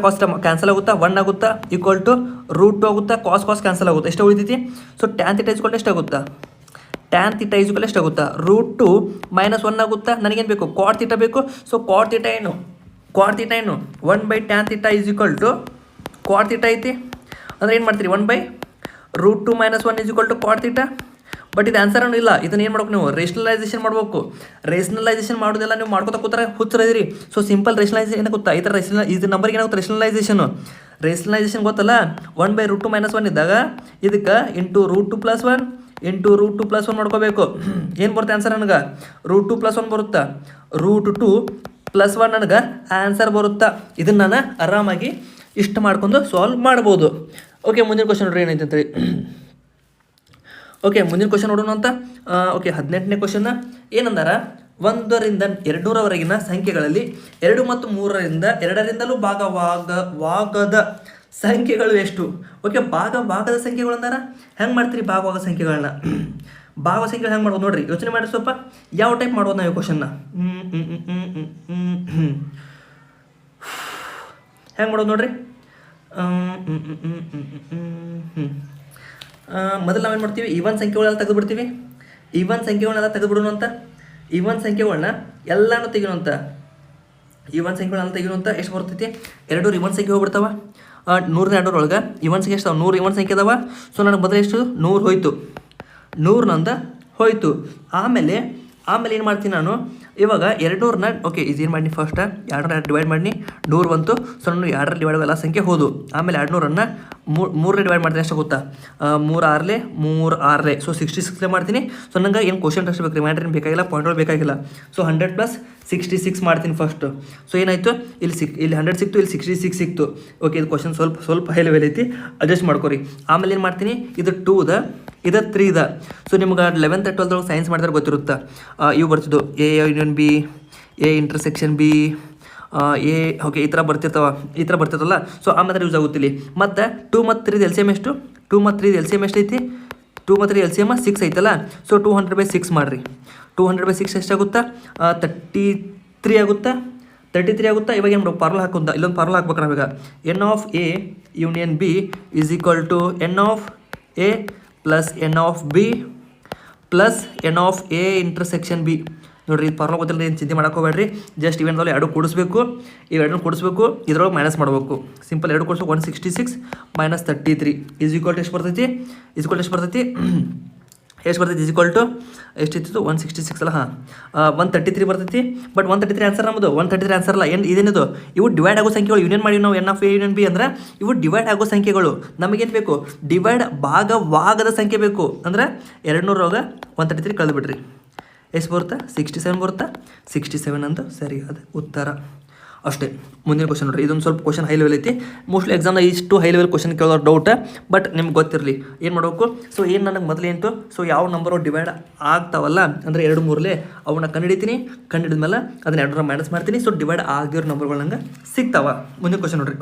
ಕ್ಯಾನ್ಸಲ್ ಆಗುತ್ತಾ, 1 ಆಗುತ್ತಾ, ಈಕ್ವಲ್ ಟು ರೂಟ್ 2 ಆಗುತ್ತಾ, ಕಾಸ್ ಕ್ಯಾನ್ಸಲ್ ಆಗುತ್ತೆ, ಎಷ್ಟು ಉಳಿತೈತಿ. ಸೊ tan θ ಇಸ್ಕೊಲ್ ಎಷ್ಟು ಆಗುತ್ತಾ, tan θ ಇಸ್ಕೊಲ್ ಎಷ್ಟು ಆಗುತ್ತಾ, ರೂಟ್ 2 ಮೈನಸ್ 1 ಆಗುತ್ತಾ. ನನಗೇನು ಬೇಕು, ಕಾಟ್ θ ಬೇಕು. ಸೊ ಕಾಟ್ θ ಏನು 1 by tan θ is equal to cot θ ಐತಿ ಅಂದರೆ ಏನು ಮಾಡ್ತೀರಿ, 1 by root 2 minus 1 is equal to cot θ. But ಇದು ಆನ್ಸರ್ ಇಲ್ಲ, ಇದನ್ನು ಏನು ಮಾಡ್ಬೇಕು ನೀವು, ರೇಷನಲೈಸೇಷನ್ ಮಾಡಬೇಕು. ರೇಷನಲೈಸೇಷನ್ ಮಾಡೋದೆಲ್ಲ ನೀವು ಮಾಡ್ಕೋತಾ ಕೂತಾರೆ ಹುಚ್ಚರಿದಿರಿ. ಸೊ ಸಿಂಪಲ್ ರೇಷನಲೈಸೇಷನ್ ಏನಾಗುತ್ತಾ, ಈ ಥರ ಇದು ನಂಬರ್ಗೆ ಏನಾಗುತ್ತೆ ರೇಷನಲೈಸೇಷನ್ ಗೊತ್ತಲ್ಲ. 1 ಬೈ ರೂಟ್ 2 ಮೈನಸ್ 1 ಇದ್ದಾಗ ಇದಕ್ಕೆ into root 2 plus 1 into root 2 plus 1 ಮಾಡ್ಕೋಬೇಕು. ಏನು ಬರುತ್ತೆ ಆನ್ಸರ್ ನನಗೆ, ರೂಟ್ 2 ಪ್ಲಸ್ 1 ಬರುತ್ತಾ, ರೂಟ್ 2 ಪ್ಲಸ್ 1 ನನಗೆ ಆನ್ಸರ್ ಬರುತ್ತಾ. ಇದನ್ನು ನಾನು ಆರಾಮಾಗಿ ಇಷ್ಟು ಮಾಡ್ಕೊಂಡು ಸಾಲ್ವ್ ಮಾಡ್ಬೋದು. ಓಕೆ ಮುಂದಿನ ಕ್ವಶನ್ ನೋಡ್ರಿ ಏನೈತೆ ಅಂತೇಳಿ. ಓಕೆ ಮುಂದಿನ ಕ್ವಶನ್ ನೋಡೋಣ ಅಂತ. ಓಕೆ 18ನೇ ಕ್ವಶನ್ ಏನಂದಾರ, 1 ರಿಂದ 200ರವರೆಗಿನ ಸಂಖ್ಯೆಗಳಲ್ಲಿ 2 ಮತ್ತು 3ರಿಂದ 2ರಿಂದಲೂ ಭಾಗವಾಗದ ಸಂಖ್ಯೆಗಳು ಎಷ್ಟು. ಓಕೆ ಭಾಗವಾಗದ ಸಂಖ್ಯೆಗಳು ಅಂದಾರ, ಹೆಂಗೆ ಮಾಡ್ತೀರಿ ಭಾಗವಾಗದ ಸಂಖ್ಯೆಗಳನ್ನ, ಭಾಗ ಸಂಖ್ಯೆಗಳು ಹೆಂಗೆ ಮಾಡ್ಬೋದು ನೋಡ್ರಿ, ಯೋಚನೆ ಮಾಡಿ ಸ್ವಲ್ಪ. ಯಾವ ಟೈಪ್ ಮಾಡ್ಬೋದು ನಾವು ಈ ಕ್ವಶನ್ನ, ಹೆಂಗೆ ಮಾಡೋದು ನೋಡ್ರಿ. ಮೊದಲು ನಾವೇನು ಮಾಡ್ತೀವಿ, ಈವನ್ ಸಂಖ್ಯೆಗಳೆಲ್ಲ ತೆಗೆದುಬಿಡ್ತೀವಿ. ಈವನ್ ಸಂಖ್ಯೆಗಳನ್ನೆಲ್ಲ ತೆಗೆದುಬಿಡೋಣ ಅಂತ, ಈವನ್ ಸಂಖ್ಯೆಗಳನ್ನ ಎಲ್ಲನೂ ತೆಗಿಯೋಣ ಅಂತ, ಈವನ್ ಸಂಖ್ಯೆಗಳನ್ನೆಲ್ಲ ತೆಗಿಯೋಣ ಅಂತ. ಎಷ್ಟು ಬರ್ತೈತಿ, 2 ಇವನ್ ಸಂಖ್ಯೆ ಹೋಗ್ಬಿಡ್ತಾವ. 100 ಒಳಗೆ ಇವನ್ ಸಂಖ್ಯೆ ಎಷ್ಟು, 100 ಇವನ್ ಸಂಖ್ಯೆ ಅದಾವ. ಸೊ ನನಗೆ ಬದಲು ಎಷ್ಟು, 100 ಹೋಯ್ತು, 100 ನಂದು ಹೋಯ್ತು. ಆಮೇಲೆ ಏನು ಮಾಡ್ತೀನಿ ನಾನು ಇವಾಗ 200ನ ಓಕೆ ಇದು ಏನು ಮಾಡಿ ಫಸ್ಟ್ 200 ಡಿವೈಡ್ ಮಾಡಿ 100 ಬಂತು. ಸೊ ನಾನು 2ರಲ್ಲಿ ಡಿವೈಡ್ ಎಲ್ಲ ಸಂಖ್ಯೆ ಹೋದು. ಆಮೇಲೆ 200ನ್ನು 3ರಲ್ಲಿ ಡಿವೈಡ್ ಮಾಡ್ತೀನಿ, ಎಷ್ಟು ಗೊತ್ತಾ, 3 ಸೊ 66 ಮಾಡ್ತೀನಿ. ಸೊ ನಂಗೆ ಏನು ಕ್ವಶನ್ ಅಷ್ಟು ಬೇಕು, ರಿಮೈಂಡರ್ ಏನು ಬೇಕಾಗಿಲ್ಲ, ಪಾಯಿಂಟ್ಗಳು ಬೇಕಾಗಿಲ್ಲ. ಸೊ 100 ಪ್ಲಸ್ 66 ಮಾಡ್ತೀನಿ ಫಸ್ಟು. ಸೊ ಏನಾಯಿತು, ಇಲ್ಲಿ 100 ಸಿಕ್ತು, ಇಲ್ಲಿ 66 ಸಿಕ್ತು. ಓಕೆ ಇದು ಕ್ವಶನ್ ಸ್ವಲ್ಪ ಹೈ ಲೆವೆಲ್ ಐತಿ, ಅಡ್ಜಸ್ಟ್ ಮಾಡ್ಕೊರಿ. ಆಮೇಲೆ ಏನು ಮಾಡ್ತೀನಿ, ಇದು 2ದ ಇದು 3ದ. ಸೊ ನಿಮ್ಗೆ 11th 12th ಸೈನ್ಸ್ ಮಾಡಿದ್ರೆ ಗೊತ್ತಿರುತ್ತೆ, ಇವು ಬರ್ತಿದ್ದು A union B, A intersection B, A okay ಈ ಥರ ಬರ್ತಿರ್ತಲ್ಲ. ಸೊ ಆ ಮಾತ್ರ ಯೂಸ್ ಆಗುತ್ತಿಲ್ಲಿ. ಮತ್ತು 2 ಮತ್ತು 3 ಎಲ್ ಸಿ ಎಮ್ ಎಷ್ಟು, 2 ಮತ್ತು 3 ಎಲ್ ಸಿ ಎಮ್ ಎಷ್ಟೈತಿ, 2 ಮತ್ತು 3 ಎಲ್ ಸಿ ಎಮ್ 6 ಐತಲ್ಲ. ಸೊ 200/6 ಮಾಡಿರಿ. 200/6 ಎಷ್ಟಾಗುತ್ತಾ, 33 ಆಗುತ್ತಾ, 33 ಆಗುತ್ತಾ. ಇವಾಗ ಏನು ಮಾಡ್ಬೇಕು, ಪಾರ್ಲ್ ಹಾಕುತ್ತಾ, ಇಲ್ಲೊಂದು ಪಾರ್ಲ್ ಹಾಕ್ಬೇಕು ನಾವೀಗ. N of A union B is equal to N of A plus N of B plus N of A intersection B. ನೋಡಿರಿ ಇದು ಪಾರ್ಲ ಗೊತ್ತಿಲ್ಲ, ಏನು ಚಿಂತೆ ಮಾಡೋಕೋಬೇಡ್ರಿ. ಜಸ್ಟ್ ಇವೆಂಟ್ದಲ್ಲಿ 2 ಕೂಡಿಸ್ಬೇಕು, ಇವೆರಡನ್ನು ಕೂಡಿಸ್ಬೇಕು, ಇದ್ರೊಳಗೆ ಮೈನಸ್ ಮಾಡಬೇಕು. ಸಿಂಪಲ್ 2 ಕೂಡಿಸ್ಬೇಕು. 166 ಮೈನಸ್ 33 ಈಸ್ ಈಕ್ವಲ್ ಟು ಎಷ್ಟು ಬರ್ತೈತಿ, ಎಷ್ಟು ಬರ್ತೈತಿ ಈಸ್ ಈಕ್ವಲ್ ಟು ಎಷ್ಟಿತ್ತು, 166 ಅಲ್ಲ, 133 ಬರ್ತೈತಿ. ಬಟ್ 133 ಆನ್ಸರ್ ನಮ್ಮದು, 133 ಆನ್ಸರ್ ಅಲ್ಲ. ಇದೇನಿದು, ಇವು ಡಿವೈಡ್ ಆಗೋ ಸಂಖ್ಯೆಗಳು. ಯೂನಿಯನ್ ಮಾಡಿ ನಾವು N of A union B ಅಂದ್ರೆ ಇವು ಡಿವೈಡ್ ಆಗೋ ಸಂಖ್ಯೆಗಳು. ನಮಗೇನು ಬೇಕು, ಡಿವೈಡ್ ಭಾಗವಾಗದ ಸಂಖ್ಯೆ ಬೇಕು. ಅಂದರೆ 200 133 ಕಳೆದು ಬಿಡ್ರಿ, ಎಷ್ಟು ಬರುತ್ತಾ, 67 ಬರುತ್ತಾ. 67 ಅಂತ ಸರಿಯಾದ ಉತ್ತರ. ಅಷ್ಟೇ. ಮುಂದಿನ ಕ್ವಶನ್ ನೋಡ್ರಿ, ಇದೊಂದು ಸ್ವಲ್ಪ ಕ್ವಶನ್ ಹೈ ಲೆವೆಲ್ ಐತಿ. ಮೋಸ್ಟ್ಲಿ ಎಕ್ಸಾಮ್ನ ಇಷ್ಟು ಹೈ ಲೆವೆಲ್ ಕ್ವಶನ್ ಕೇಳೋದು ಡೌಟ್, ಬಟ್ ನಿಮ್ಗೆ ಗೊತ್ತಿರಲಿ ಏನು ಮಾಡಬೇಕು. ಸೊ ಏನು ನನಗೆ ಮೊದಲು ಏನಿತ್ತು, ಸೊ ಯಾವ ನಂಬರು ಡಿವೈಡ್ ಆಗ್ತಾವಲ್ಲ ಅಂದರೆ 2 3 ಅವನ್ನ ಕಂಡುಹಿಡಿದ್ಮೇಲೆ ಅದನ್ನ 200 ಮೈನಸ್ ಮಾಡ್ತೀನಿ. ಸೊ ಡಿವೈಡ್ ಆಗಿರೋ ನಂಬರ್ಗಳು ನಂಗೆ ಸಿಗ್ತಾವ. ಮುಂದಿನ ಕ್ವಶನ್ ನೋಡ್ರಿ,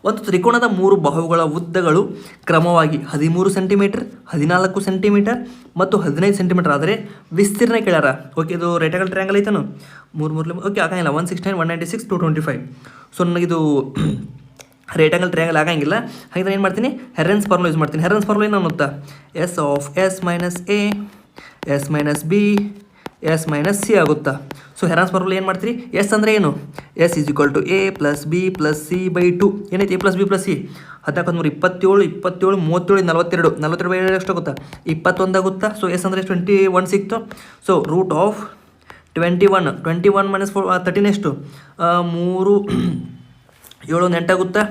ಒಂದು ತ್ರಿಕೋಣದ 3 ಬಾಹುಗಳ ಉದ್ದಗಳು ಕ್ರಮವಾಗಿ 13 ಸೆಂಟಿಮೀಟರ್, 14 ಸೆಂಟಿಮೀಟರ್ ಮತ್ತು 15 ಸೆಂಟಿಮೀಟರ್ ಆದರೆ ವಿಸ್ತೀರ್ಣ ಕೇಳ್ಯಾರ. ಓಕೆ ಇದು ರೆಕ್ಟಾಂಗಲ್ ಟ್ರಯಾಂಗಲ್ ಐತನು 3 ಓಕೆ ಆಗಂಗಿಲ್ಲ. 169 196 225. ಸೊ ನನಗಿದು ರೆಕ್ಟಾಂಗಲ್ ಟ್ರಯಾಂಗಲ್ ಆಗಂಗಿಲ್ಲ. ಹಾಗಿದ್ರೆ ಏನು ಮಾಡ್ತೀನಿ, ಹೆರೆನ್ಸ್ ಫಾರ್ಮುಲಾ ಯೂಸ್ ಮಾಡ್ತೀನಿ. ಹೆರೆನ್ಸ್ ಫಾರ್ಮುಲಾ ಏನು ಅನ್ನುತ್ತಾ, s of S minus A S minus B S minus c ಆಗುತ್ತಾ. ಸೊ ಹೆರಾನ್ಸ್ ಫಾರ್ಮುಲಾ ಏನು ಮಾಡ್ತೀರಿ, ಎಸ್ ಅಂದರೆ ಏನು, s is equal to a plus b plus c by 2. ಏನೈತಿ, a plus b plus c. 14 27 27 37 42 42 ಎಷ್ಟು ಆಗುತ್ತಾ, 21 ಆಗುತ್ತಾ. ಸೊ ಎಸ್ ಅಂದರೆ 21 ಸಿಕ್ತು. ಸೊ ರೂಟ್ ಆಫ್ 21 ಮೈನಸ್ 13 ಎಷ್ಟು 3 7 1 8 ಆಗುತ್ತಾ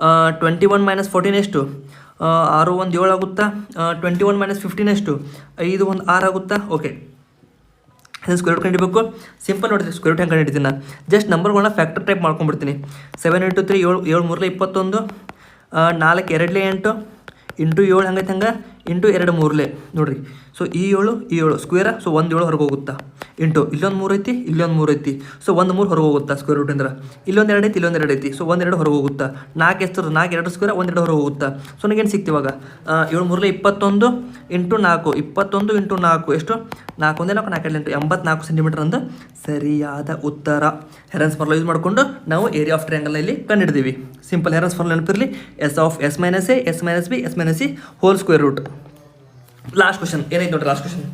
21 ಮೈನಸ್ 14 ಎಷ್ಟು 6 1 7 ಆಗುತ್ತಾ 21 ಮೈನಸ್ 15 ಎಷ್ಟು 5 1 6 ಆಗುತ್ತಾ ಓಕೆ ಇದನ್ನು ಸ್ಕ್ವೇರ್ ರೂಟ್ ಕಂಡಿಬೇಕು ಸಿಂಪಲ್ ನೋಡಿದ್ರೆ ಸ್ಕ್ವೇರ್ ರೂಟ್ ಹೆಂಗೆ ಕಂಡಿಡ್ತೀನಿ ನಾನು ಜಸ್ಟ್ ನಂಬರ್ಗಳನ್ನ ಫ್ಯಾಕ್ಟರ್ ಟೈಪ್ ಮಾಡ್ಕೊಂಡ್ಬಿಡ್ತೀನಿ 7 × 3 7 7 3 21 4 2 8 ಇಂಟು 7 ಹಂಗೈತೆ ಹಂಗೆ ಇಂಟು 2 3 ನೋಡಿರಿ ಸೊ ಈ 7 ಸ್ಕ್ವೇರ ಸೊ 1 7 ಹೊರಗೆ ಹೋಗುತ್ತಾ ಇಂಟು ಇಲ್ಲೊಂದು 3 ಐತಿ ಇಲ್ಲೊಂದು 3 ಐತಿ ಸೊ 1 3 ಹೊರಗೆ ಹೋಗುತ್ತಾ ಸ್ಕ್ವೇರ್ ರೂಟ್ ಅಂದ್ರೆ ಇಲ್ಲೊಂದು 2 ಐತಿ ಇಲ್ಲೊಂದು 2 ಐತಿ ಸೊ 1 2 ಹೊರಗೆ ಹೋಗುತ್ತಾ 4 ಎಷ್ಟು 4 2 ಸ್ಕ್ವೇರ್ 1 2 ಹೊರಗೆ ಹೋಗುತ್ತಾ ಸೊ ನನಗೇನು ಸಿಕ್ತಿವಾಗ 7 3 21 ಇಂಟು 4 21 ಇಂಟು 4 ಎಷ್ಟು 4 1 4 4 8 84 ಸೆಂಟಿಮೀಟರ್ ಅಂದು ಸರಿಯಾದ ಉತ್ತರ ಹೆರನ್ಸ್ ಫಾರ್ಮುಲಾ ಯೂಸ್ ಮಾಡಿಕೊಂಡು ನಾವು ಏರಿಯಾ ಆಫ್ ಟ್ರಯಾಂಗಲ್ ಇಲ್ಲಿ ಕಂಡುಹಿಡಿದೀವಿ ಸಿಂಪಲ್ ಹೆರನ್ಸ್ ಫಾರ್ಮುಲಾ ನೆನಪಿರಲಿ S of S minus A S minus B S minus C whole square root last question ಏನೈತೆ ನೋಡ್ರಿ ಲಾಸ್ಟ್ ಕ್ವಶನ್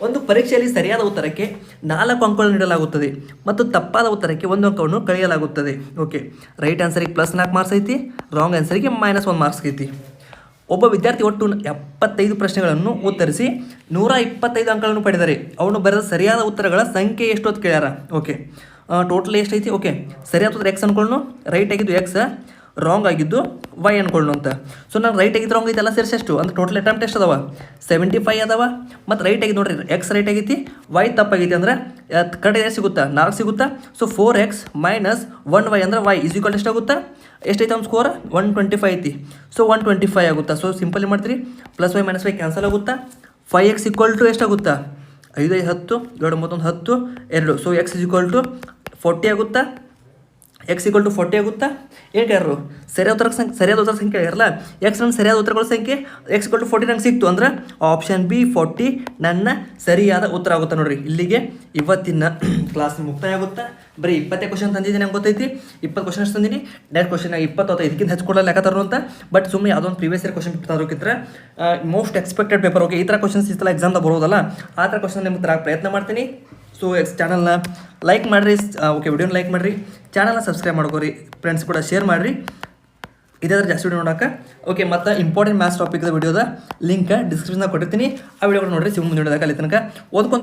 ಒಂದು ಪರೀಕ್ಷೆಯಲ್ಲಿ ಸರಿಯಾದ ಉತ್ತರಕ್ಕೆ 4 ಅಂಕಗಳನ್ನು ನೀಡಲಾಗುತ್ತದೆ ಮತ್ತು ತಪ್ಪಾದ ಉತ್ತರಕ್ಕೆ 1 ಅಂಕವನ್ನು ಕಳೆಯಲಾಗುತ್ತದೆ ಓಕೆ ರೈಟ್ ಆನ್ಸರಿಗೆ +4 ಮಾರ್ಕ್ಸ್ ಐತಿ ರಾಂಗ್ ಆನ್ಸರಿಗೆ -1 ಮಾರ್ಕ್ಸ್ ಐತಿ ಒಬ್ಬ ವಿದ್ಯಾರ್ಥಿ ಒಟ್ಟು 75 ಪ್ರಶ್ನೆಗಳನ್ನು ಉತ್ತರಿಸಿ 125 ಅಂಕಗಳನ್ನು ಪಡೆದರೆ ಅವನು ಬರೆದ ಸರಿಯಾದ ಉತ್ತರಗಳ ಸಂಖ್ಯೆ ಎಷ್ಟು ಅಂತ ಕೇಳ್ಯಾರ ಓಕೆ ಟೋಟಲ್ ಎಷ್ಟೈತಿ ಓಕೆ ಸರಿಯಾದ ಉತ್ತರ ಎಕ್ಸ್ ಅನ್ಕೊಳ್ಳು ರೈಟ್ ಆಗಿದ್ದು ಎಕ್ಸ್ ರಾಂಗ್ ಆಗಿದ್ದು ವೈ ಅನ್ಕೊಳ್ಳು ಅಂತ ಸೊ ನಾನು ರೈಟ್ ಆಗಿದ್ದು ರಾಂಗ್ ಐತೆ ಎಲ್ಲ ಸೇರಿಸಿ ಎಷ್ಟು ಅಂದ್ರೆ ಟೋಟಲ್ ಅಟೆಂಪ್ಟ್ ಎಷ್ಟು ಅದಾವ 75 ಅದಾವ ಮತ್ತು ರೈಟ್ ಆಗಿ ನೋಡ್ರಿ ಎಕ್ಸ್ ರೈಟ್ ಆಗೈತಿ ವೈ ತಪ್ಪಾಗೈತಿ ಅಂದ್ರೆ ಕಡೆ ಎಷ್ಟು ಸಿಗುತ್ತಾ 4 ಸಿಗುತ್ತಾ ಸೊ 4x - 1y ಅಂದ್ರೆ y = ಎಷ್ಟಾಗುತ್ತಾ ಎಷ್ಟೈತೆ ಅವ್ನು ಸ್ಕೋರ್ 125 ಐತಿ ಸೊ 125 ಆಗುತ್ತಾ ಸೊ ಸಿಂಪಲ್ ಮಾಡ್ತೀರಿ +y - y ಕ್ಯಾನ್ಸಲ್ ಆಗುತ್ತಾ 5x = ಎಷ್ಟಾಗುತ್ತಾ 5 5 10 2 10 2 ಸೊ x = 40 ಆಗುತ್ತಾ x = 40 ಆಗುತ್ತಾ ಏನು ಕೇಳ್ರು ಸರಿಯಾದ ಉತ್ತರ ಸಂಖ್ಯೆ ಇರಲ್ಲ ಎಕ್ಸ್ ನನ್ನ ಸರಿಯಾದ ಉತ್ತರಗಳ ಸಂಖ್ಯೆ x = 40 ನಂಗೆ ಸಿಕ್ತು ಅಂದ್ರೆ ಆಪ್ಷನ್ ಬಿ 40 ನನ್ನ ಸರಿಯಾದ ಉತ್ತರ ಆಗುತ್ತೆ ನೋಡ್ರಿ ಇಲ್ಲಿಗೆ ಇವತ್ತಿನ ಕ್ಲಾಸ್ ಮುಕ್ತಾಯ ಆಗುತ್ತಾ ಬರೀ 20 ಕ್ವಶನ್ ತಂದಿದ್ದೀನಿ ನಂಗೆ ಗೊತ್ತೈತಿ 20 ಕ್ವಶನ್ ಅಷ್ಟು ತಂದಿನಿ ನೆಕ್ಸ್ಟ್ ಕ್ವಶನ್ 20 ಇದಕ್ಕಿಂತ ಹೆಚ್ಚು ಕೊಡಲ್ಲ ಲೆಕ್ಕ ತರೋ ಅಂತ ಬಟ್ ಸುಮ್ಮನೆ ಯಾವುದೊಂದು ಪ್ರೀವಿಯಸ್ ಇಯರ್ ಕ್ವಶನ್ ತರೋಕ್ಕಿದ್ರೆ ಮೋಸ್ಟ್ ಎಕ್ಸ್ಪೆಕ್ಟೆಡ್ ಪೇಪರ್ ಓಕೆ ಈ ಥರ ಕ್ವಶನ್ಸ್ ಈ ಥರ ಎಕ್ಸಾಮ್ದಾಗ ಬರೋದಲ್ಲ ಆ ಥರ ಕ್ವಶನ್ ನಿಮ್ಗೆ ತರಕ್ಕೆ ಪ್ರಯತ್ನ ಮಾಡ್ತೀನಿ ಸೊ ಚಾನಲ್ನ ಲೈಕ್ ಮಾಡಿರಿ ಓಕೆ ವಿಡಿಯೋನ ಲೈಕ್ ಮಾಡಿರಿ ಚಾನಲ್ನ ಸಬ್ಸ್ಕ್ರೈಬ್ ಮಾಡ್ಕೋರಿ ಫ್ರೆಂಡ್ಸ್ ಕೂಡ ಶೇರ್ ಮಾಡಿರಿ ಇದೇ ಥರ ಜಾಸ್ತಿ ವಿಡಿಯೋ ನೋಡೋಕೆ ಓಕೆ ಮತ್ತು ಇಂಪಾರ್ಟೆಂಟ್ ಮ್ಯಾಥ್ಸ್ ಟಾಪಿಕ್ದ ವಿಡಿಯೋದ ಲಿಂಕ್ ಡಿಸ್ಕ್ರಿಪ್ಷನ್ದಾಗ ಕೊಟ್ಟಿರ್ತೀನಿ ಆ ವಿಡಿಯೋಗಳು ನೋಡಿರಿ ಮುಂದೆ ವಿಡಿಯೋದಾಗ ಅಲ್ಲಿ ತನಕ ಓದ್ಕೊಂಡು